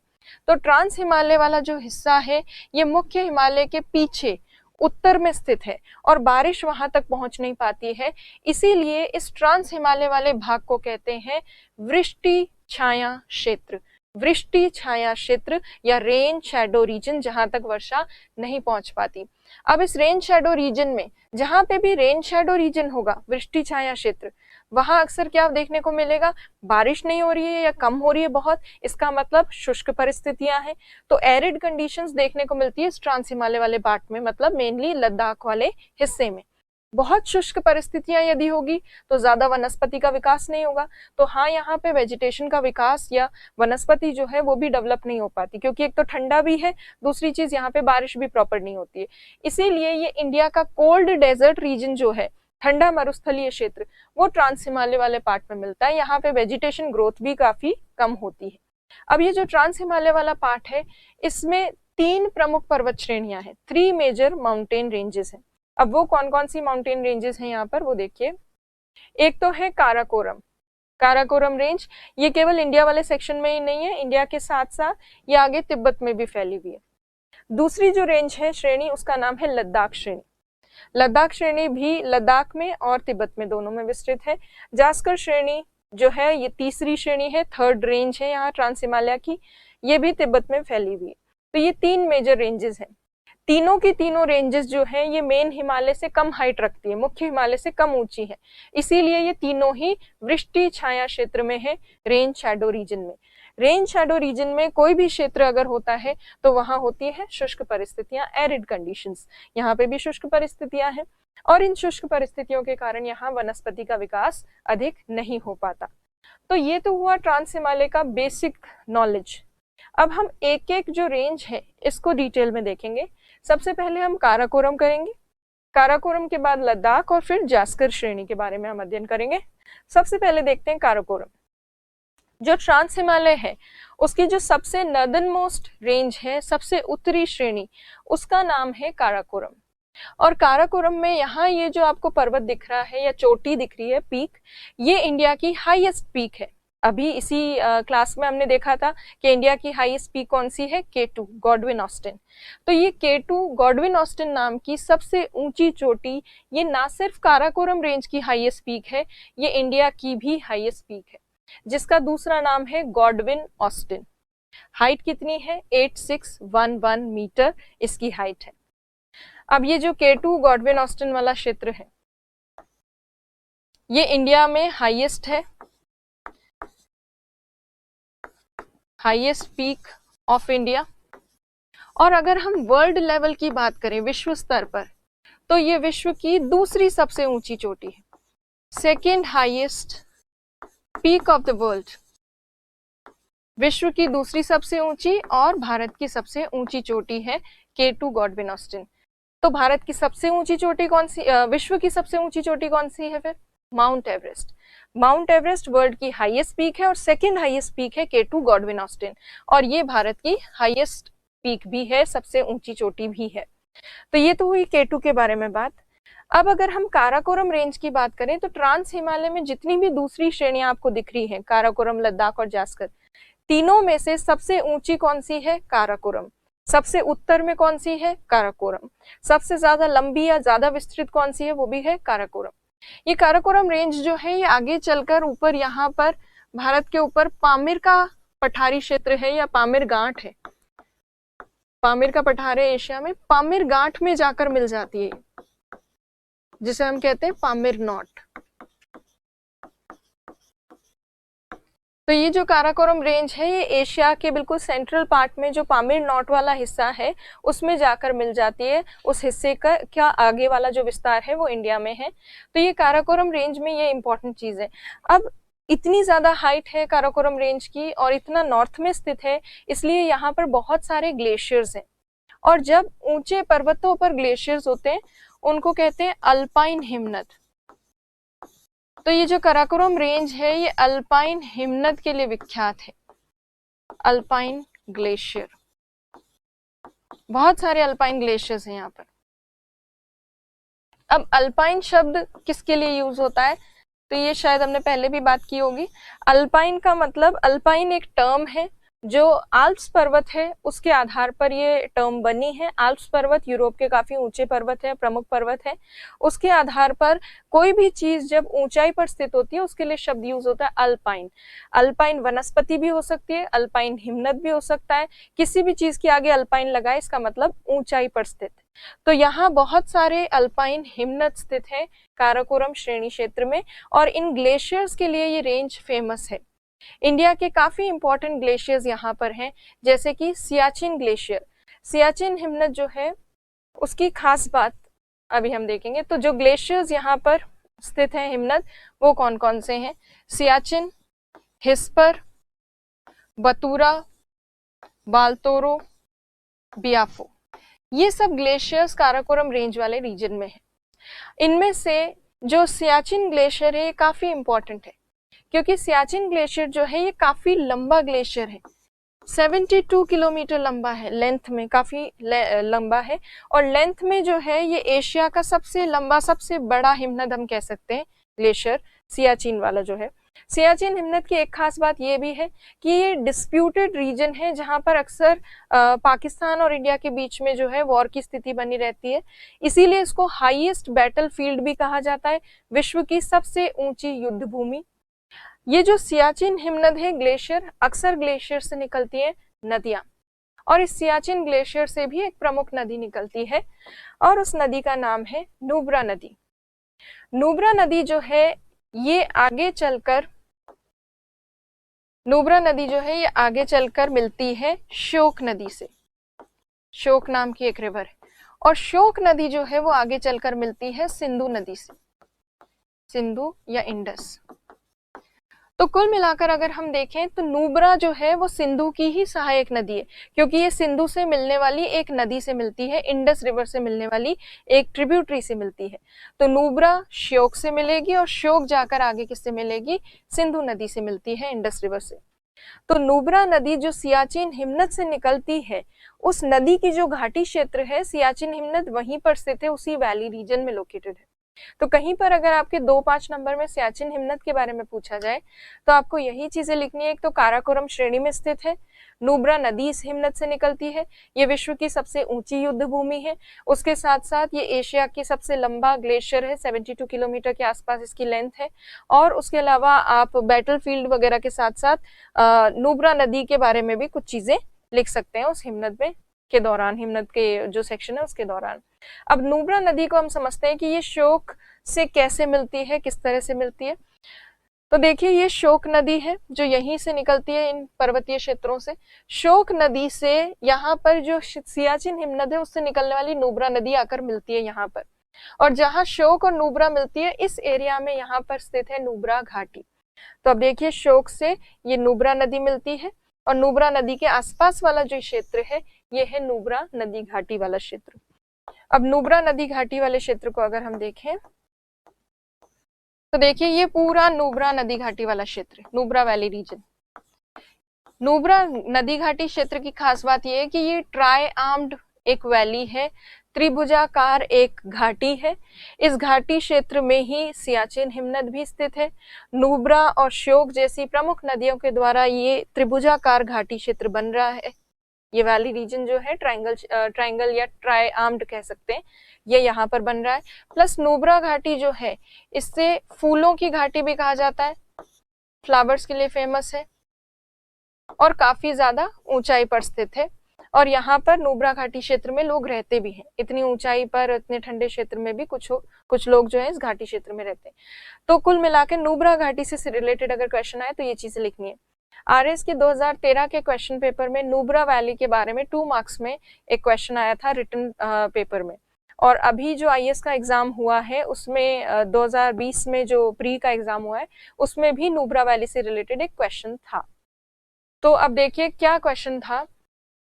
तो ट्रांस हिमालय वाला जो हिस्सा है ये मुख्य हिमालय के पीछे उत्तर में स्थित है और बारिश वहां तक पहुंच नहीं पाती है। इसीलिए इस ट्रांस हिमालय वाले भाग को कहते हैं वृष्टि छाया क्षेत्र, वृष्टि छाया क्षेत्र या रेन शैडो रीजन, जहां तक वर्षा नहीं पहुंच पाती। अब इस रेन शैडो रीजन में जहां पे भी रेन शैडो रीजन होगा, वृष्टि छाया क्षेत्र, वहां अक्सर क्या देखने को मिलेगा, बारिश नहीं हो रही है या कम हो रही है बहुत, इसका मतलब शुष्क परिस्थितियां हैं। तो एरिड कंडीशंस देखने को मिलती है इस ट्रांस हिमालय वाले पार्ट में, मतलब मेनली लद्दाख वाले हिस्से में। बहुत शुष्क परिस्थितियां यदि होगी तो ज्यादा वनस्पति का विकास नहीं होगा। तो हाँ, यहाँ पे वेजिटेशन का विकास या वनस्पति जो है वो भी डेवलप नहीं हो पाती, क्योंकि एक तो ठंडा भी है, दूसरी चीज यहाँ पे बारिश भी प्रॉपर नहीं होती है। इसीलिए ये इंडिया का कोल्ड डेजर्ट रीजन जो है, ठंडा मरुस्थलीय क्षेत्र, वो ट्रांस हिमालय वाले पार्ट में मिलता है। यहाँ पे वेजिटेशन ग्रोथ भी काफी कम होती है। अब ये जो ट्रांस हिमालय वाला पार्ट है, इसमें 3 प्रमुख पर्वत श्रेणियां हैं, 3 मेजर माउंटेन रेंजेस हैं। अब वो कौन कौन सी माउंटेन रेंजेस हैं यहाँ पर वो देखिए। एक तो है काराकोरम, काराकोरम रेंज। ये केवल इंडिया वाले सेक्शन में ही नहीं है, इंडिया के साथ साथ ये आगे तिब्बत में भी फैली हुई है। दूसरी जो रेंज है श्रेणी, उसका नाम है लद्दाख श्रेणी। लद्दाख श्रेणी भी लद्दाख में और तिब्बत में दोनों में विस्तृत है। जास्कर श्रेणी जो है ये तीसरी श्रेणी है, 3rd रेंज है यहाँ ट्रांस हिमालय की, ये भी तिब्बत में फैली हुई है। तो ये 3 मेजर रेंजेस हैं। तीनों की तीनों रेंजेस जो है ये मेन हिमालय से कम हाइट रखती है, मुख्य हिमालय से कम ऊंची है। इसीलिए ये तीनों ही वृष्टि छाया क्षेत्र में है, रेन शैडो रीजन में। रेन शैडो रीजन में कोई भी क्षेत्र अगर होता है तो वहां होती है शुष्क परिस्थितियां, एरिड कंडीशंस। यहाँ पे भी शुष्क परिस्थितियां हैं और इन शुष्क परिस्थितियों के कारण यहाँ वनस्पति का विकास अधिक नहीं हो पाता। तो ये तो हुआ ट्रांस हिमालय का बेसिक नॉलेज। अब हम एक एक जो रेंज है इसको डिटेल में देखेंगे। सबसे पहले हम काराकोरम करेंगे, काराकोरम के बाद लद्दाख और फिर जास्कर श्रेणी के बारे में हम अध्ययन करेंगे। सबसे पहले देखते हैं काराकोरम। जो ट्रांस हिमालय है उसकी जो सबसे नॉर्दर्न मोस्ट रेंज है, सबसे उत्तरी श्रेणी, उसका नाम है काराकोरम। और काराकोरम में यहाँ ये जो आपको पर्वत दिख रहा है या चोटी दिख रही है, पीक, ये इंडिया की हाईएस्ट पीक है। अभी इसी क्लास में हमने देखा था कि इंडिया की हाईएस्ट पीक कौन सी है, K2 गॉडविन ऑस्टिन। तो ये K2 गॉडविन ऑस्टिन नाम की सबसे ऊंची चोटी, ये ना सिर्फ काराकोरम रेंज की हाईएस्ट पीक है, ये इंडिया की भी हाईएस्ट पीक है, जिसका दूसरा नाम है गॉडविन ऑस्टिन। हाइट कितनी है, 8611 मीटर इसकी हाइट है। अब ये जो K2 गॉडविन ऑस्टिन वाला क्षेत्र है ये इंडिया में हाईएस्ट है, हाईएस्ट पीक ऑफ इंडिया। और अगर हम वर्ल्ड लेवल की बात करें, विश्व स्तर पर, तो ये विश्व की दूसरी सबसे ऊंची चोटी है, second highest peak of the world. विश्व की दूसरी सबसे ऊंची और भारत की सबसे ऊंची चोटी है K2 गॉडविन ऑस्टिन। तो भारत की सबसे ऊंची चोटी कौन सी, विश्व की सबसे ऊंची चोटी कौन सी है फिर, mount Everest. Mount Everest world की हाईएस्ट पीक है और सेकंड हाईएस्ट पीक है K2 गॉडविन ऑस्टिन, और ये भारत की हाईएस्ट पीक भी है, सबसे ऊंची चोटी भी है। तो ये तो हुई K2 के बारे में बात। अब अगर हम काराकोरम रेंज की बात करें तो ट्रांस हिमालय में जितनी भी दूसरी श्रेणियां आपको दिख रही हैं, काराकोरम, लद्दाख और जास्कर, तीनों में से सबसे ऊंची कौन सी है, काराकोरम। सबसे उत्तर में कौन सी है, काराकोरम। सबसे ज्यादा लंबी या ज्यादा विस्तृत कौन सी है, वो भी है काराकोरम। ये काराकोरम रेंज जो है ये आगे चलकर ऊपर यहाँ पर भारत के ऊपर पामीर का पठारी क्षेत्र है या पामीर गांठ है। पामीर का पठार है एशिया में, पामीर गांठ में जाकर मिल जाती है, जिसे हम कहते हैं पामीर नॉट। तो ये जो काराकोरम रेंज है ये एशिया के बिल्कुल सेंट्रल पार्ट में जो पामीर नॉट वाला हिस्सा है उसमें जाकर मिल जाती है। उस हिस्से का क्या आगे वाला जो विस्तार है वो इंडिया में है। तो ये काराकोरम रेंज में ये इंपॉर्टेंट चीज है। अब इतनी ज्यादा हाइट है काराकोरम रेंज की और इतना नॉर्थ में स्थित है, इसलिए यहाँ पर बहुत सारे ग्लेशियर्स हैं। और जब ऊंचे पर्वतों पर ग्लेशियर्स होते हैं उनको कहते हैं अल्पाइन हिमनद। तो ये जो काराकोरम रेंज है ये अल्पाइन हिमनद के लिए विख्यात है। अल्पाइन ग्लेशियर, बहुत सारे अल्पाइन ग्लेशियर्स हैं यहाँ पर। अब अल्पाइन शब्द किसके लिए यूज होता है, तो ये शायद हमने पहले भी बात की होगी। अल्पाइन का मतलब, अल्पाइन एक टर्म है जो आल्प्स पर्वत है उसके आधार पर ये टर्म बनी है। आल्प्स पर्वत यूरोप के काफी ऊंचे पर्वत है, प्रमुख पर्वत है। उसके आधार पर कोई भी चीज जब ऊंचाई पर स्थित होती है उसके लिए शब्द यूज होता है अल्पाइन। अल्पाइन वनस्पति भी हो सकती है, अल्पाइन हिमनद भी हो सकता है। किसी भी चीज के आगे अल्पाइन लगाए इसका मतलब ऊंचाई पर स्थित। तो यहाँ बहुत सारे अल्पाइन हिमनद स्थित है काराकोरम श्रेणी क्षेत्र में, और इन ग्लेशियर्स के लिए ये रेंज फेमस है। इंडिया के काफी इंपॉर्टेंट ग्लेशियर्स यहाँ पर हैं, जैसे कि सियाचिन ग्लेशियर। सियाचिन हिमनद जो है उसकी खास बात अभी हम देखेंगे। तो जो ग्लेशियर्स यहाँ पर स्थित हैं हिमनद, वो कौन कौन से हैं? सियाचिन, हिस्पर, बतूरा, बालतोरो, बियाफो, ये सब ग्लेशियर्स काराकोरम रेंज वाले रीजन में है। इनमें से जो सियाचिन ग्लेशियर है ये काफी इंपॉर्टेंट है, क्योंकि सियाचिन ग्लेशियर जो है ये काफी लंबा ग्लेशियर है। 72 किलोमीटर लंबा है, लेंथ में काफी लंबा है। और लेंथ में जो है ये एशिया का सबसे लंबा, सबसे बड़ा हिमनद हम कह सकते हैं ग्लेशियर सियाचिन वाला जो है। सियाचिन हिमनद की एक खास बात ये भी है कि ये डिस्प्यूटेड रीजन है, जहां पर अक्सर पाकिस्तान और इंडिया के बीच में जो है वॉर की स्थिति बनी रहती है। इसीलिए इसको हाईएस्ट बैटल फील्ड भी कहा जाता है, विश्व की सबसे ऊंची युद्ध भूमि। ये जो सियाचिन हिमनद है ग्लेशियर, अक्सर ग्लेशियर से निकलती है नदियां, और इस सियाचिन ग्लेशियर से भी एक प्रमुख नदी निकलती है और उस नदी का नाम है नुब्रा नदी। नुब्रा नदी जो है ये आगे चलकर, नुब्रा नदी जो है ये आगे चलकर मिलती है श्योक नदी से। श्योक नाम की एक रिवर है, और श्योक नदी जो है वो आगे चलकर मिलती है सिंधु नदी से, सिंधु या इंडस। तो कुल मिलाकर अगर हम देखें तो नुब्रा जो है वो सिंधु की ही सहायक नदी है, क्योंकि ये सिंधु से मिलने वाली एक नदी से मिलती है, इंडस रिवर से मिलने वाली एक ट्रिब्यूटरी से मिलती है। तो नुब्रा श्योक से मिलेगी और श्योक जाकर आगे किससे मिलेगी? सिंधु नदी से मिलती है, इंडस रिवर से। तो नुब्रा नदी जो सियाचिन हिमनद से निकलती है, उस नदी की जो घाटी क्षेत्र है सियाचिन हिमनद वहीं पर स्थित है, उसी वैली रीजन में लोकेटेड है। तो कहीं पर अगर आपके 2-5 नंबर में सियाचिन हिमनद के बारे में पूछा जाए तो आपको यही चीजें लिखनी है। एक तो काराकोरम श्रेणी में स्थित है, नुब्रा नदी इस हिमनद से निकलती है, ये विश्व की सबसे ऊंची युद्ध भूमि है, उसके साथ साथ ये एशिया की सबसे लंबा ग्लेशियर है, 72 किलोमीटर के आसपास इसकी लेंथ है। और उसके अलावा आप बैटलफील्ड वगैरह के साथ साथ नुब्रा नदी के बारे में भी कुछ चीजें लिख सकते हैं उस हिमनद में के दौरान, हिमनद के जो सेक्शन है उसके दौरान। अब नुब्रा नदी को हम समझते हैं कि ये श्योक से कैसे मिलती है, किस तरह से मिलती है। तो देखिए ये श्योक नदी है जो यहीं से निकलती है इन पर्वतीय क्षेत्रों से। श्योक नदी से यहाँ पर जो सियाचिन हिमनद है उससे निकलने वाली नुब्रा नदी आकर मिलती है यहाँ पर, और जहाँ श्योक और नुब्रा मिलती है इस एरिया में यहाँ पर स्थित है नुब्रा घाटी। तो अब देखिए श्योक से ये नुब्रा नदी मिलती है, और नुब्रा नदी के आसपास वाला जो क्षेत्र है ये है नुब्रा नदी घाटी वाला क्षेत्र। अब नुब्रा नदी घाटी वाले क्षेत्र को अगर हम देखें तो देखिए ये पूरा नुब्रा नदी घाटी वाला क्षेत्र, नुब्रा वैली रीजन। नुब्रा नदी घाटी क्षेत्र की खास बात यह है कि ये ट्राई आर्म्ड एक वैली है, त्रिभुजाकार एक घाटी है। इस घाटी क्षेत्र में ही सियाचिन हिमनद भी स्थित है। नुब्रा और श्योक जैसी प्रमुख नदियों के द्वारा ये त्रिभुजाकार घाटी क्षेत्र बन रहा है। ये वैली रीजन जो है ट्रायंगल या ट्राई आर्म्ड कह सकते हैं, ये यहाँ पर बन रहा है। प्लस नुब्रा घाटी जो है इससे फूलों की घाटी भी कहा जाता है, फ्लावर्स के लिए फेमस है और काफी ज्यादा ऊंचाई पर स्थित है। और यहाँ पर नुब्रा घाटी क्षेत्र में लोग रहते भी हैं, इतनी ऊंचाई पर इतने ठंडे क्षेत्र में भी कुछ लोग जो है इस घाटी क्षेत्र में रहते हैं। तो कुल मिलाकर नुब्रा घाटी से रिलेटेड अगर क्वेश्चन आए तो ये चीजें लिखनी है। आरएस के 2013 के क्वेश्चन पेपर में नुब्रा वैली के बारे में 2 मार्क्स में एक क्वेश्चन आया था रिटन पेपर में। और अभी जो आईएएस का एग्जाम हुआ है उसमें 2020 में जो प्री का एग्जाम हुआ है उसमें भी नुब्रा वैली से रिलेटेड एक क्वेश्चन था। तो अब देखिए क्या क्वेश्चन था।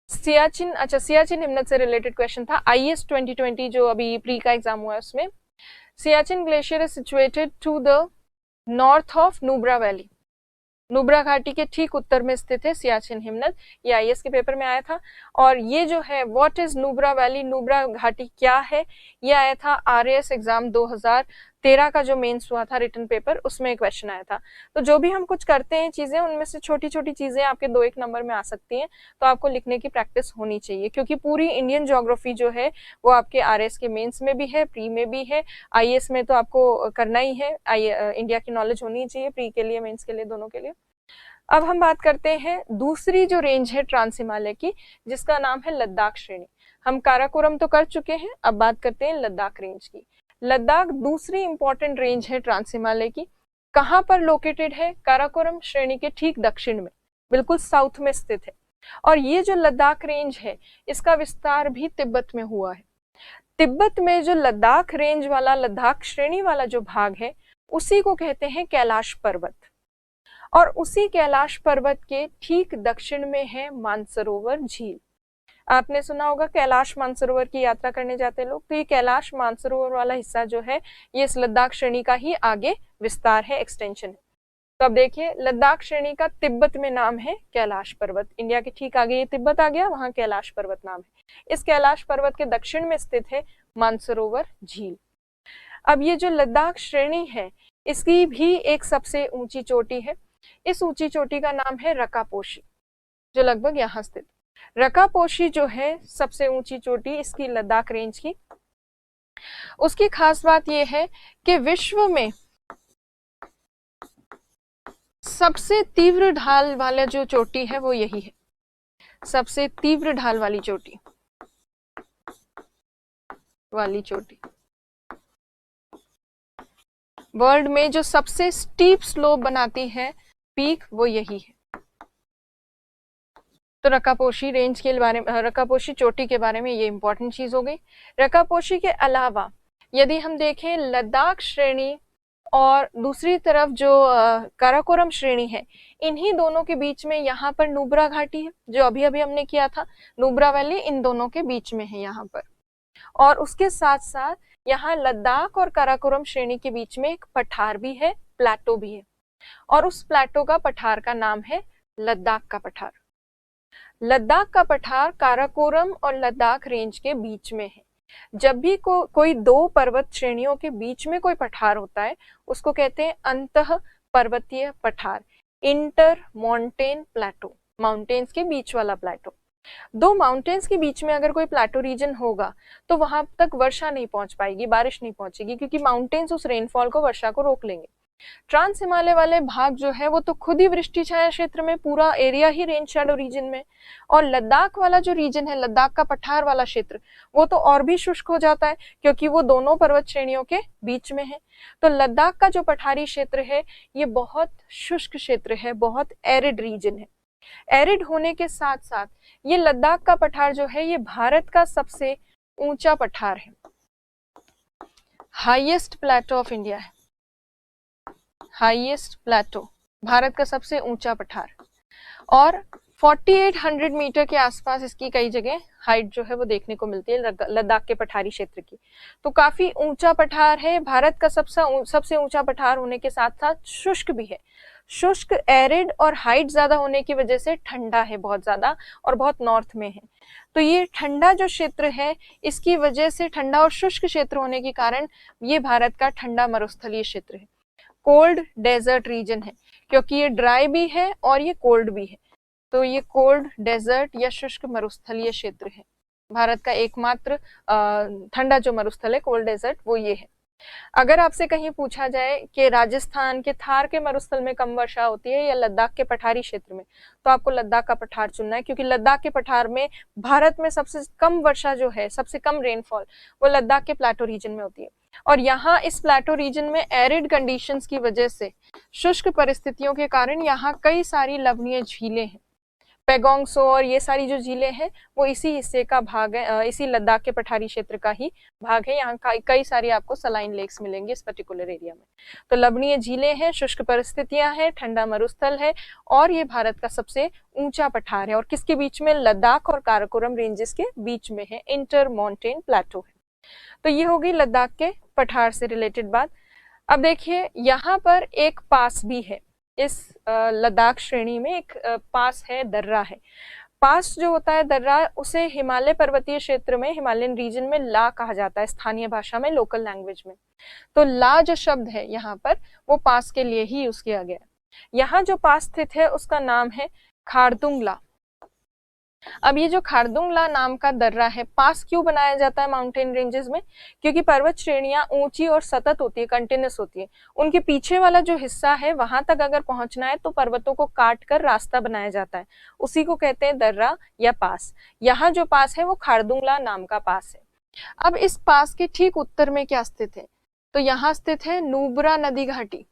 सियाचिन हिमनद से रिलेटेड क्वेश्चन था। आईएएस 2020 जो अभी प्री का एग्जाम हुआ है उसमें Siachen glacier is situated to the north of Nubra valley. Nubra घाटी के ठीक उत्तर में स्थित है सियाचिन हिमनद, ये आईएएस के पेपर में आया था। और ये जो है what is Nubra valley, Nubra घाटी क्या है, ये आया था आरएएस एग्जाम 2013 का जो मेंस हुआ था रिटन पेपर, उसमें क्वेश्चन आया था। तो जो भी हम कुछ करते हैं चीजें, उनमें से छोटी छोटी चीजें आपके 2-1 नंबर में आ सकती हैं, तो आपको लिखने की प्रैक्टिस होनी चाहिए, क्योंकि पूरी इंडियन ज्योग्राफी जो है वो आपके आरएएस के मेंस में भी है, प्री में भी है, आईएएस में तो आपको करना ही है। इंडिया की नॉलेज होनी चाहिए प्री के लिए, मेंस के लिए, दोनों के लिए। अब हम बात करते हैं दूसरी जो रेंज है ट्रांस हिमालय की, जिसका नाम है लद्दाख श्रेणी। हम काराकोरम तो कर चुके हैं, अब बात करते हैं लद्दाख रेंज की। लद्दाख दूसरी इंपॉर्टेंट रेंज है ट्रांस हिमालय की। कहाँ पर लोकेटेड है? काराकोरम श्रेणी के ठीक दक्षिण में, बिल्कुल साउथ में स्थित है। और ये जो लद्दाख रेंज है इसका विस्तार भी तिब्बत में हुआ है। तिब्बत में जो लद्दाख रेंज वाला, लद्दाख श्रेणी वाला जो भाग है उसी को कहते हैं कैलाश पर्वत। और उसी कैलाश पर्वत के ठीक दक्षिण में है मानसरोवर झील। आपने सुना होगा कैलाश मानसरोवर की यात्रा करने जाते हैं लोग, तो ये कैलाश मानसरोवर वाला हिस्सा जो है ये इस लद्दाख श्रेणी का ही आगे विस्तार है, एक्सटेंशन है। तो अब देखिए लद्दाख श्रेणी का तिब्बत में नाम है कैलाश पर्वत। इंडिया के ठीक आगे ये तिब्बत आ गया, वहां कैलाश पर्वत नाम है। इस कैलाश पर्वत के दक्षिण में स्थित है मानसरोवर झील। अब ये जो लद्दाख श्रेणी है इसकी भी एक सबसे ऊंची चोटी है। इस ऊंची चोटी का नाम है रकापोशी, जो लगभग यहाँ स्थित। रकापोशी जो है सबसे ऊंची चोटी इसकी लद्दाख रेंज की। उसकी खास बात यह है कि विश्व में सबसे तीव्र ढाल वाला जो चोटी है वो यही है, सबसे तीव्र ढाल वाली चोटी वर्ल्ड में जो सबसे स्टीप स्लोप बनाती है पीक, वो यही है। तो रकापोशी रेंज के बारे में, रकापोशी चोटी के बारे में ये इंपॉर्टेंट चीज हो गई। रकापोशी के अलावा यदि हम देखें लद्दाख श्रेणी और दूसरी तरफ जो काराकोरम श्रेणी है, इन्हीं दोनों के बीच में यहाँ पर नुब्रा घाटी है, जो अभी अभी हमने किया था। नुब्रा वैली इन दोनों के बीच में है यहाँ पर। और उसके साथ साथ यहाँ लद्दाख और काराकोरम श्रेणी के बीच में एक पठार भी है, प्लेटो भी है। और उस प्लेटो का पठार का नाम है लद्दाख का पठार। लद्दाख का पठार काराकोरम और लद्दाख रेंज के बीच में है। जब भी कोई दो पर्वत श्रेणियों के बीच में कोई पठार होता है उसको कहते हैं अंतः पर्वतीय पठार, इंटर माउंटेन प्लेटो, माउंटेन्स के बीच वाला प्लेटो। दो माउंटेन्स के बीच में अगर कोई प्लेटो रीजन होगा तो वहां तक वर्षा नहीं पहुंच पाएगी, बारिश नहीं पहुंचेगी, क्योंकि माउंटेन्स उस रेनफॉल को, वर्षा को रोक लेंगे। ट्रांस हिमालय वाले भाग जो है वो तो खुद ही वृष्टि छाया क्षेत्र में, पूरा एरिया ही रेन शैडो रीजन में। और लद्दाख वाला जो रीजन है, लद्दाख का पठार वाला क्षेत्र, वो तो और भी शुष्क हो जाता है क्योंकि वो दोनों पर्वत श्रेणियों के बीच में है। तो लद्दाख का जो पठारी क्षेत्र है ये बहुत शुष्क क्षेत्र है, बहुत एरिड रीजन है। एरिड होने के साथ साथ ये लद्दाख का पठार जो है ये भारत का सबसे ऊंचा पठार है, हाईएस्ट प्लेटो ऑफ इंडिया है। हाईएस्ट प्लेटो, भारत का सबसे ऊंचा पठार। और 4800 मीटर के आसपास इसकी कई जगह हाइट जो है वो देखने को मिलती है लद्दाख के पठारी क्षेत्र की। तो काफी ऊंचा पठार है, भारत का सबसे ऊंचा पठार होने के साथ साथ शुष्क भी है। शुष्क, एरिड और हाइट ज्यादा होने की वजह से ठंडा है बहुत ज्यादा, और बहुत नॉर्थ में है। तो ये ठंडा जो क्षेत्र है इसकी वजह से, ठंडा और शुष्क क्षेत्र होने के कारण ये भारत का ठंडा मरुस्थलीय क्षेत्र है, कोल्ड डेजर्ट रीजन है, क्योंकि ये ड्राई भी है और ये कोल्ड भी है। तो ये कोल्ड डेजर्ट या शुष्क मरुस्थलीय क्षेत्र है। भारत का एकमात्र ठंडा जो मरुस्थल है कोल्ड डेजर्ट वो ये है। अगर आपसे कहीं पूछा जाए कि राजस्थान के थार के मरुस्थल में कम वर्षा होती है या लद्दाख के पठारी क्षेत्र में, तो आपको लद्दाख का पठार चुनना है, क्योंकि लद्दाख के पठार में भारत में सबसे कम वर्षा जो है, सबसे कम रेनफॉल वो लद्दाख के प्लेटो रीजन में होती है। और यहाँ इस प्लेटो रीजन में एरिड कंडीशंस की वजह से, शुष्क परिस्थितियों के कारण यहाँ कई सारी लवणीय झीलें हैं। पेगोंग सो और ये सारी जो झीलें हैं वो इसी हिस्से का भाग है, इसी लद्दाख के पठारी क्षेत्र का ही भाग है। यहाँ कई सारी आपको सलाइन लेक्स मिलेंगे इस पर्टिकुलर एरिया में। तो लवणीय झीलें हैं, शुष्क परिस्थितियां हैं, ठंडा मरुस्थल है और ये भारत का सबसे ऊंचा पठार है। और किसके बीच में? लद्दाख और काराकोरम रेंजेस के बीच में है, इंटर माउंटेन प्लेटो है। तो ये होगी लद्दाख के पठार से रिलेटेड बात। अब देखिए यहाँ पर एक पास भी है, इस लद्दाख श्रेणी में एक पास है, दर्रा है। पास जो होता है दर्रा, उसे हिमालय पर्वतीय क्षेत्र में, हिमालयन रीजन में ला कहा जाता है, स्थानीय भाषा में, लोकल लैंग्वेज में। तो ला जो शब्द है यहाँ पर वो पास के लिए ही यूज किया गया है। यहाँ जो पास स्थित है उसका नाम है खारदुंग ला। अब ये जो खारदुंग ला नाम का दर्रा है, पास क्यों बनाया जाता है माउंटेन रेंजेस में? क्योंकि पर्वत श्रेणियां ऊंची और सतत होती है, कंटिन्यूस होती है। उनके पीछे वाला जो हिस्सा है वहां तक अगर पहुंचना है तो पर्वतों को काट कर रास्ता बनाया जाता है, उसी को कहते हैं दर्रा या पास। यहाँ जो पास है वो खारदुंग ला नाम का पास है। अब इस पास के ठीक उत्तर में क्या स्थित है? तो यहाँ स्थित है नुब्रा नदी घाटी,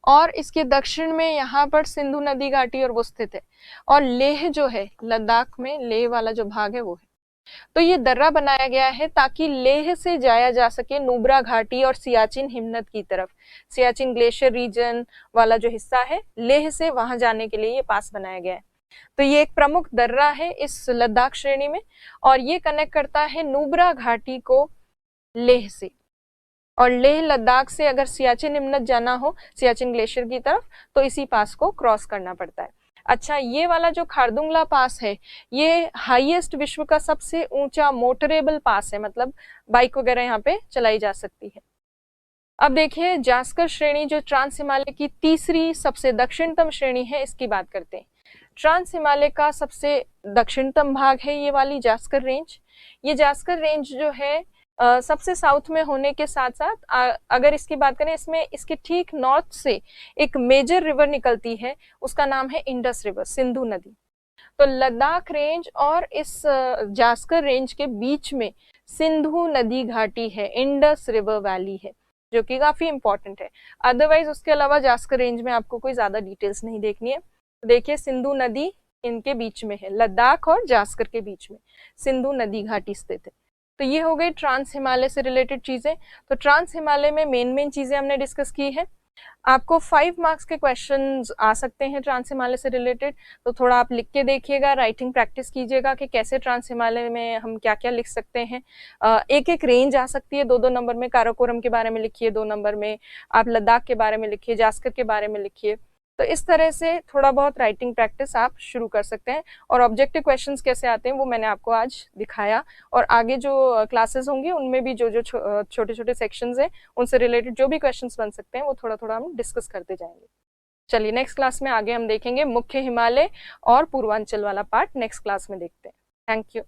और इसके दक्षिण में यहाँ पर सिंधु नदी घाटी और वो स्थित है। और लेह जो है, लद्दाख में लेह वाला जो भाग है वो है। तो ये दर्रा बनाया गया है ताकि लेह से जाया जा सके नुब्रा घाटी और सियाचिन हिमनद की तरफ। सियाचिन ग्लेशियर रीजन वाला जो हिस्सा है, लेह से वहां जाने के लिए ये पास बनाया गया है। तो ये एक प्रमुख दर्रा है इस लद्दाख श्रेणी में, और ये कनेक्ट करता है नुब्रा घाटी को लेह से। और लेह लद्दाख से अगर सियाचिन हिमनद जाना हो, सियाचिन ग्लेशियर की तरफ, तो इसी पास को क्रॉस करना पड़ता है। अच्छा, ये वाला जो खारदुंगला पास है, ये हाईएस्ट विश्व का सबसे ऊंचा मोटरेबल पास है, मतलब बाइक वगैरह यहाँ पे चलाई जा सकती है। अब देखिए जास्कर श्रेणी जो ट्रांस हिमालय की तीसरी सबसे दक्षिणतम श्रेणी है, इसकी बात करते हैं। ट्रांस हिमालय का सबसे दक्षिणतम भाग है ये वाली जास्कर रेंज। ये जास्कर रेंज जो है सबसे साउथ में होने के साथ साथ अगर इसकी बात करें, इसमें इसके ठीक नॉर्थ से एक मेजर रिवर निकलती है, उसका नाम है इंडस रिवर, सिंधु नदी। तो लद्दाख रेंज और इस जास्कर रेंज के बीच में सिंधु नदी घाटी है, इंडस रिवर वैली है, जो कि काफी इंपॉर्टेंट है। अदरवाइज उसके अलावा जास्कर रेंज में आपको कोई ज्यादा डिटेल्स नहीं देखनी है। देखिए सिंधु नदी इनके बीच में है, लद्दाख और जास्कर के बीच में सिंधु नदी घाटी स्थित है। तो ये हो गई ट्रांस हिमालय से रिलेटेड चीजें। तो ट्रांस हिमालय में मेन चीजें हमने डिस्कस की है। आपको 5 मार्क्स के क्वेश्चंस आ सकते हैं ट्रांस हिमालय से रिलेटेड, तो थोड़ा आप लिख के देखिएगा, राइटिंग प्रैक्टिस कीजिएगा कि कैसे ट्रांस हिमालय में हम क्या क्या लिख सकते हैं। एक एक रेंज आ सकती है, 2-2 नंबर में काराकोरम के बारे में लिखिए, 2 नंबर में आप लद्दाख के बारे में लिखिए, जास्कर के बारे में लिखिए। तो इस तरह से थोड़ा बहुत राइटिंग प्रैक्टिस आप शुरू कर सकते हैं। और ऑब्जेक्टिव क्वेश्चंस कैसे आते हैं वो मैंने आपको आज दिखाया, और आगे जो क्लासेस होंगी उनमें भी जो जो छोटे छोटे सेक्शंस हैं उनसे रिलेटेड जो भी क्वेश्चंस बन सकते हैं वो थोड़ा थोड़ा हम डिस्कस करते जाएंगे। चलिए नेक्स्ट क्लास में आगे हम देखेंगे मुख्य हिमालय और पूर्वांचल वाला पार्ट, नेक्स्ट क्लास में देखते हैं। Thank you.